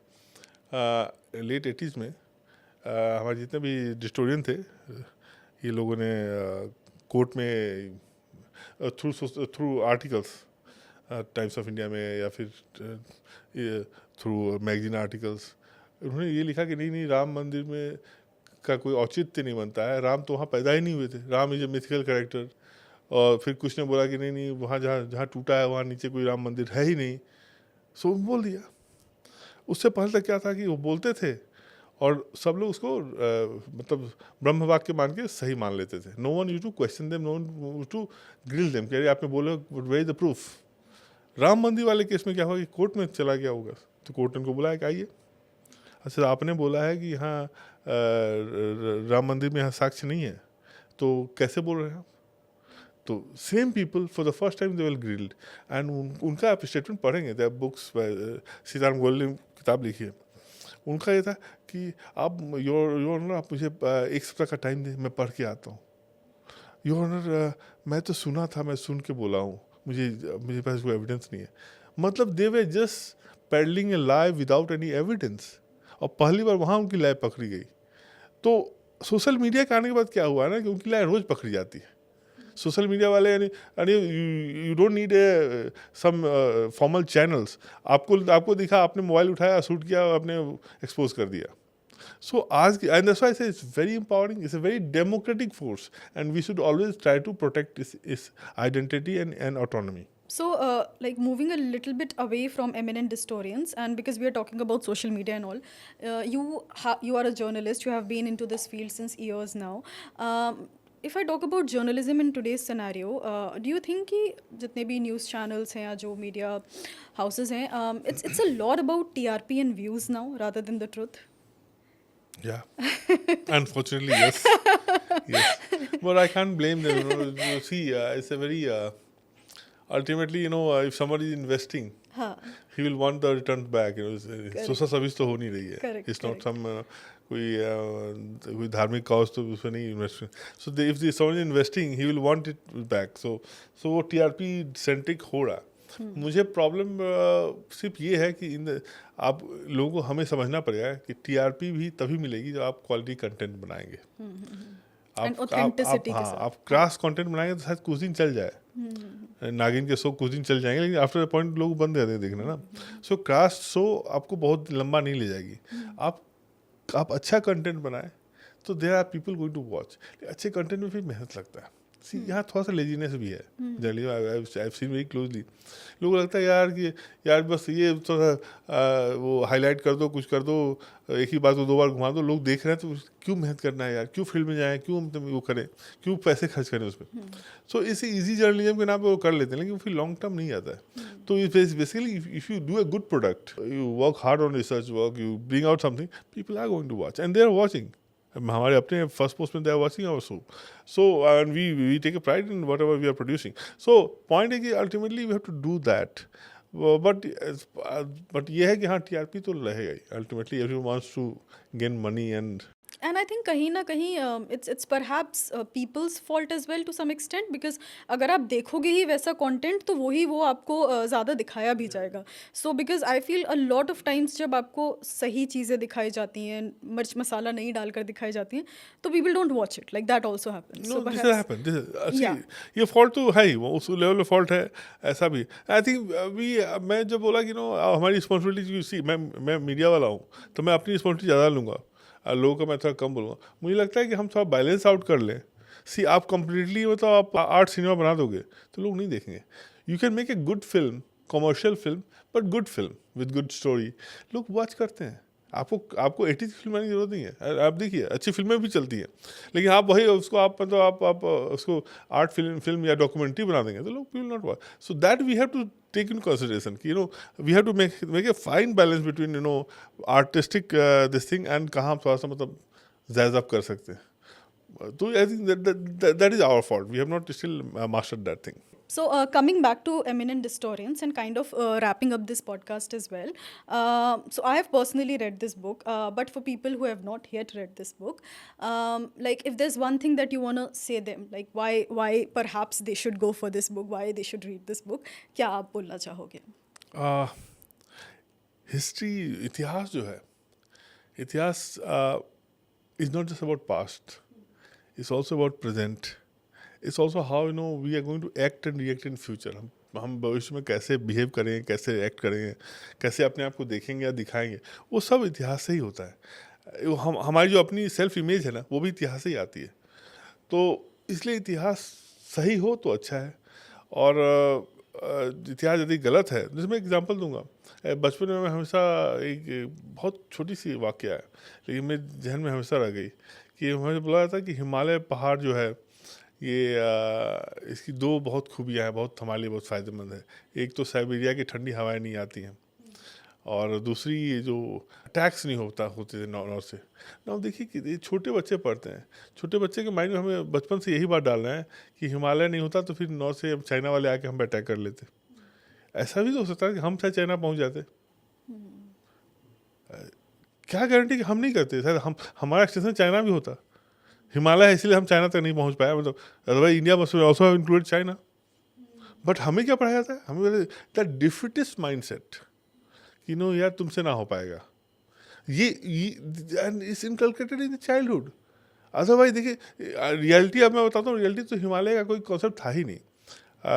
Speaker 2: लेट 80s में हमारे जितने भी डिस्टोरियन थे, ये लोगों ने कोर्ट में through articles times of India में या फिर थ्रू मैगजीन आर्टिकल्स, उन्होंने ये लिखा कि नहीं राम मंदिर में का कोई औचित्य नहीं बनता है, राम तो वहाँ पैदा ही नहीं हुए थे, Ram is a mythical character. और फिर कुछ ने बोला कि नहीं वहाँ जहाँ जहाँ टूटा है वहाँ नीचे कोई राम मंदिर है ही नहीं, सो बोल दिया। उससे पहले तक क्या था कि वो बोलते थे और सब लोग उसको मतलब ब्रह्म वाक्य मान के सही मान लेते थे। No one use to question them, no one to grill them, कह रहे आपने बोले where is the proof. Ram Mandir वाले केस में क्या हुआ कि कोर्ट में चला गया होगा, तो कोर्ट ने उनको बुलाया कि आइए, अच्छा आपने बोला है कि यहाँ राम मंदिर में यहाँ साक्ष्य नहीं है, तो कैसे बोल रहे हैं आप? तो same people for the first time they will grilled and उनका आप स्टेटमेंट पढ़ेंगे, दे बुक्स, सीताराम गोयल ने किताब लिखी है, उनका ये था कि आप योर ऑनर आप मुझे 1 सप्ताह का टाइम दें, मैं पढ़ के आता हूँ। योर ऑनर मैं तो सुना था, मैं सुन के बोला हूँ, मुझे पास कोई एविडेंस नहीं है। मतलब दे वे जस्ट पेडलिंग ए लाई विदाउट एनी एविडेंस, और पहली बार वहाँ उनकी लाई पकड़ी गई। तो सोशल मीडिया के आने के बाद क्या हुआ ना कि उनकी लाई रोज़ पकड़ी जाती है। सोशल मीडिया वाले यानी you don't need a some formal channels, आपको दिखा, आपने मोबाइल उठाया, शूट किया, आपने एक्सपोज कर दिया। सो आज and that's why I say it's very empowering, it's a very democratic force and we should always try to protect इस identity and autonomy.
Speaker 1: So, like moving a little bit away from eminent historians, and because we are talking about social media and all, you are a journalist. You have been into this field since years now. If I talk about journalism in today's scenario, do you think कि जितने भी news channels हैं या जो media houses हैं, it's a lot about TRP and views now rather than the truth?
Speaker 2: Yeah, unfortunately, yes, yes. But I can't blame them. You see, it's a very ultimately, if somebody is investing,
Speaker 1: हाँ,
Speaker 2: he will want the return back. Social service तो हो नहीं रही है.
Speaker 1: Correct,
Speaker 2: It's not
Speaker 1: correct.
Speaker 2: some कोई धार्मिक cause तो उसमें नहीं invest. So if someone is investing, he will want it back. So वो TRP सेंट्रिक हो रहा. मुझे प्रॉब्लम सिर्फ ये है कि आप लोगों को हमें समझना पड़ेगा कि TRP भी तभी मिलेगी जब आप क्वालिटी कंटेंट बनाएंगे.
Speaker 1: And authenticity के
Speaker 2: हाँ,
Speaker 1: साथ.
Speaker 2: आप क्रॉस कंटेंट बनाएंगे तो शायद कुछ दिन चल जाए. नागिन के शो कुछ दिन चल जाएंगे, लेकिन आफ्टर पॉइंट लोग बंद रहते हैं देखना ना. सो क्रॉस शो आपको बहुत लंबा नहीं ले जाएगी. आप अच्छा कंटेंट बनाए तो there are people going to watch. अच्छे कंटेंट में फिर मेहनत लगता है. सी यहाँ थोड़ा सा लेजीनेस भी है generally. I have seen very closely. लोगों को लगता है यार बस ये थोड़ा वो हाईलाइट कर दो, कुछ कर दो, एक ही बात को 2 बार घुमा दो, लोग देख रहे हैं तो क्यों मेहनत करना है यार, क्यों फील्ड में जाएं, क्यों मतलब वो करें, क्यों पैसे खर्च करें उस पर. सो इसी इजी जर्नलिज्म के नाम पे वो कर लेते हैं, लेकिन फिर लॉन्ग टर्म नहीं आता है. तो basically if you do a good product, you work hard on research work, you bring out something, people are going to watch and they are watching. हमारे अपने फर्स्ट पोस्ट में they are watching our show. So and we take a pride in whatever we are producing. So point है कि ultimately we have to do that. But ये है कि हाँ TRP तो रहेगा ही. Ultimately everyone wants to gain money and
Speaker 1: And I think कहीं ना कहीं it's perhaps people's fault as well to some extent, because अगर आप देखोगे ही वैसा content तो वो आपको ज़्यादा दिखाया भी जाएगा. So because I feel a lot of times जब आपको सही चीज़ें दिखाई जाती हैं, मिर्च मसाला नहीं डालकर दिखाई जाती हैं, तो people don't watch it. Like that also happens.
Speaker 2: No,
Speaker 1: So
Speaker 2: this
Speaker 1: perhaps,
Speaker 2: has happened.
Speaker 1: Yeah.
Speaker 2: ये फॉल्ट तो है ही, वो उस लेवल पे फॉल्ट है. ऐसा भी आई थिंक मैं जब बोला कि हमारी रिस्पॉन्सिबिलिटी, सी मैं मीडिया वाला हूँ तो मैं अपनी रिस्पॉन्सिबिलिटी ज़्यादा लूँगा, लोगों का मैं थोड़ा कम बोलूँगा. मुझे लगता है कि हम थोड़ा बैलेंस आउट कर लें. सी आप कम्प्लीटली मतलब आप आर्ट सिनेमा बना दोगे तो लोग नहीं देखेंगे. You can make a good film, commercial film, but good film with good story, लोग वॉच करते हैं. आपको 80 की फिल्म बनाने की जरूरत नहीं है. आप देखिए अच्छी फिल्में भी चलती हैं, लेकिन आप वही उसको आप मतलब आप उसको आर्ट फिल्म या डॉक्यूमेंट्री बना देंगे तो लोग will not watch. So that we have to take in consideration कि we have to make a fine balance between artistic this thing and कहाँ हम थोड़ा सा मतलब जैज़ अप कर सकते हैं. तो I think that is our fault. We have not still mastered that thing.
Speaker 1: So coming back to eminent historians and kind of wrapping up this podcast as well. So I have personally read this book, but for people who have not yet read this book, like if there's one thing that you want to say them, like why perhaps they should go for this book, why they should read this book, क्या आप बोलना चाहोगे?
Speaker 2: History, इतिहास जो है, इतिहास is not just about past. It's also about present. It's also how we are going to act and react in future. हम भविष्य में कैसे बिहेव करेंगे, कैसे एक्ट करेंगे, कैसे अपने आप को देखेंगे या दिखाएंगे, वो सब इतिहास से ही होता है। हमारी जो अपनी सेल्फ इमेज है ना, वो भी इतिहास से ही आती है। तो इसलिए इतिहास सही हो तो अच्छा है, और इतिहास यदि गलत है, जैसे मैं एग्जांपल दूंगा। बचपन में मैं हमेशा एक बहुत छोटी सी वाक़या है, लेकिन मेरे जहन में हमेशा रह गई कि मुझे बोला जाता है कि हिमालय पहाड़ जो है ये इसकी दो बहुत खूबियाँ हैं, बहुत हमारे लिए बहुत फ़ायदेमंद है। एक तो साइबेरिया की ठंडी हवाएं नहीं आती हैं, और दूसरी ये जो अटैक्स नहीं होते थे नॉर्थ से। ना देखिए कि ये छोटे बच्चे पढ़ते हैं, छोटे बच्चे के माइंड में हमें बचपन से यही बात डालना है कि हिमालय नहीं होता तो फिर नॉर्थ से चाइना वाले आके हम पे अटैक कर लेते। ऐसा भी तो हो सकता है कि हम शायद चाइना पहुंच जाते। क्या गारंटी कि हम नहीं करते, शायद हमारा एक्सटेंशन चाइना भी होता। हिमालय है इसलिए हम चाइना तक नहीं पहुंच पाया, मतलब otherwise India must also include China. But हमें क्या पढ़ाया जाता है, हमें दैट डिफिटेस्ट माइंडसेट, यार तुमसे ना हो पाएगा। ये is inculcated in the childhood. Otherwise देखिए रियलिटी, अब मैं बताता हूँ, रियलिटी तो हिमालय का कोई कॉन्सेप्ट था ही नहीं।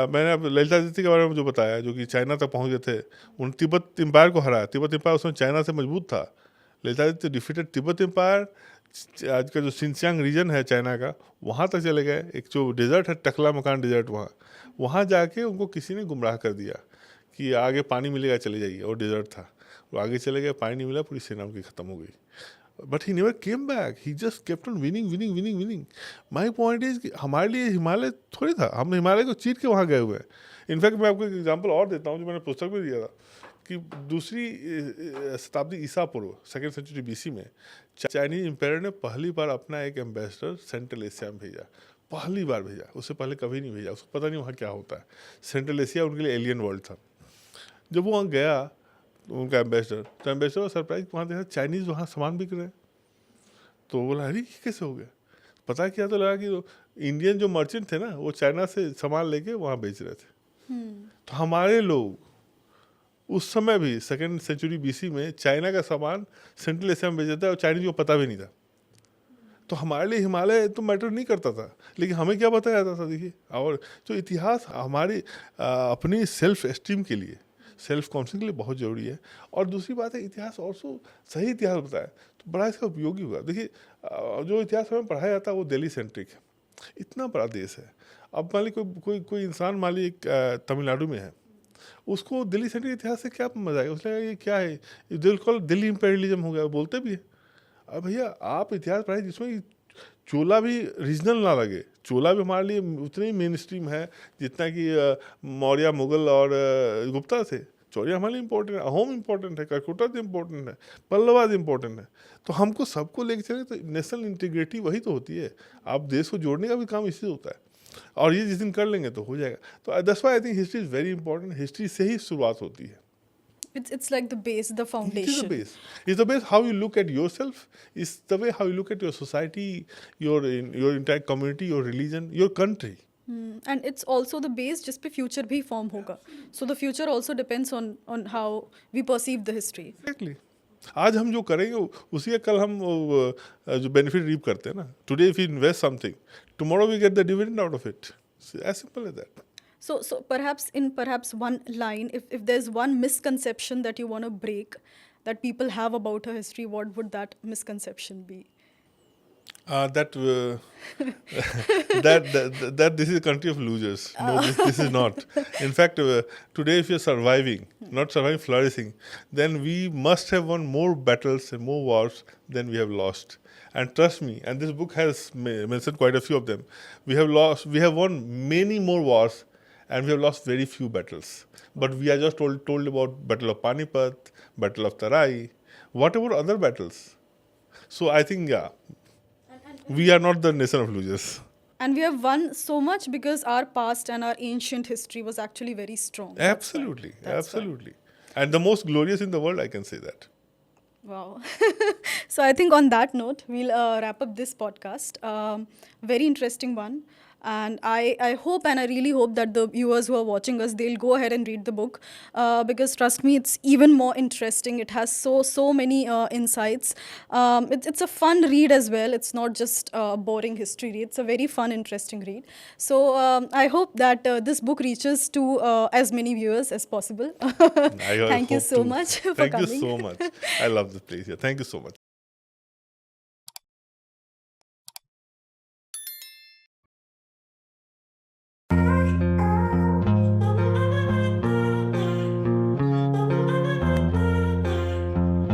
Speaker 2: मैंने अब ललितादित्य के बारे में जो बताया, जो कि चाइना तक पहुँच गए थे, उन तिब्बत एम्पायर को हराया। तिब्बत एम्पायर उसमें चाइना से मजबूत था। Lalitaditya defeated Tibet empire. आज का जो सिंचियांग रीजन है चाइना का, वहाँ तक चले गए। एक जो डेजर्ट है टकला मकान डेजर्ट, वहाँ जाके उनको किसी ने गुमराह कर दिया कि आगे पानी मिलेगा चले जाइए, और डेजर्ट था। वो आगे चले गए, पानी नहीं मिला, पूरी सेना उनकी खत्म हो गई। But he never came back, he just kept on winning winning winning winning. My point is कि हमारे लिए हिमालय थोड़ी था, हम हिमालय को चीर के वहाँ गए हुए हैं। इनफैक्ट मैं आपको एक एग्जाम्पल और देता हूँ, जो मैंने पुस्तक में दिया था, कि दूसरी शताब्दी ईसा पूर्व, 2nd सेंचुरी BC में चाइनीज एम्पायर ने पहली बार अपना एक एम्बेसडर सेंट्रल एशिया में भेजा। पहली बार भेजा, उससे पहले कभी नहीं भेजा। उसको पता नहीं वहाँ क्या होता है। सेंट्रल एशिया उनके लिए एलियन वर्ल्ड था। जब वो वहाँ गया उनका एम्बेसडर, तो एम्बेसडर सरप्राइज वहाँ देखा चाइनीज़ वहाँ सामान बिक रहे हैं। तो बोला अरे ये कैसे हो गया। पता क्या, तो लगा कि इंडियन जो मर्चेंट थे ना, वो चाइना से सामान लेके वहाँ बेच रहे थे। तो हमारे लोग उस समय भी 2nd सेंचुरी BC में चाइना का सामान सेंट्रल एशिया में बेच देता है, और चाइनीज को पता भी नहीं था। तो हमारे लिए हिमालय तो मैटर नहीं करता था, लेकिन हमें क्या बताया जाता था। देखिए, और तो इतिहास हमारी अपनी सेल्फ एस्टीम के लिए, सेल्फ कॉन्फिडेंस के लिए बहुत ज़रूरी है। और दूसरी बात है, इतिहास ऑल्सो सही इतिहास बताए तो बड़ा इसका उपयोगी होगा। देखिए जो इतिहास हमें पढ़ाया जाता है वो दिल्ली सेंट्रिक है। इतना बड़ा देश है। अब मान ली कोई इंसान मान ली तमिलनाडु में है, उसको दिल्ली सेंट्रिक इतिहास से क्या मजा आएगा। उसने ये क्या है, दिल्ली इंपेरियलिज्म हो गया, बोलते भी है। अब भैया आप इतिहास पढ़ाए जिसमें चोला भी रीजनल ना लगे। चोला भी हमारे लिए उतने ही मेन स्ट्रीम है जितना कि मौर्य, मुगल और गुप्ता थे। चौरिया हमारे लिए इंपॉर्टेंट है, अहोम इंपॉर्टेंट है, करकोटक इंपॉर्टेंट है, पल्लवाद इंपॉर्टेंट है। तो हमको सबको लेके चले, तो नेशनल इंटीग्रिटी वही तो होती है। आप देश को जोड़ने का भी काम इसी होता है, और ये जिस दिन कर लेंगे तो हो जाएगा। तो that's why I think history is very important. History से ही शुरुआत होती है।
Speaker 1: It's like the base, the
Speaker 2: It is
Speaker 1: foundation.
Speaker 2: the base. It's the base. How you look at yourself is the way how you look at your society, your entire community, your religion, your country.
Speaker 1: And it's also the base जिस पे future भी form होगा. So the future also depends on how we perceive the history.
Speaker 2: Exactly. आज हम जो करेंगे उसी का कल हम जो बेनिफिट रीप करते हैं ना। Today if you invest something, tomorrow we get the dividend out of it. As simple as that.
Speaker 1: So perhaps one line, if there's one misconception that you want to break that people have about our history, what would that misconception be?
Speaker 2: That this is a country of losers. No, this is not. In fact, today if you're surviving, not surviving, flourishing, then we must have won more battles and more wars than we have lost. And trust me, and this book has mentioned quite a few of them. We have won many more wars, and we have lost very few battles. But we are just told about Battle of Panipat, Battle of Tarai, whatever other battles. So I think, we are not the nation of losers.
Speaker 1: And we have won so much because our past and our ancient history was actually very strong.
Speaker 2: Absolutely,
Speaker 1: That's
Speaker 2: absolutely. And the most glorious in the world, I can say that.
Speaker 1: Wow. So I think on that note, we'll wrap up this podcast. Very interesting one. And I hope, and I really hope that the viewers who are watching us, they'll go ahead and read the book, because trust me, it's even more interesting. It has so many insights. It's a fun read as well. It's not just a boring history read. It's a very fun, interesting read. So I hope that this book reaches to as many viewers as possible.
Speaker 2: I
Speaker 1: Thank you
Speaker 2: hope
Speaker 1: so
Speaker 2: to.
Speaker 1: much for
Speaker 2: Thank
Speaker 1: coming.
Speaker 2: you so much. I love this place. Yeah, thank you so much.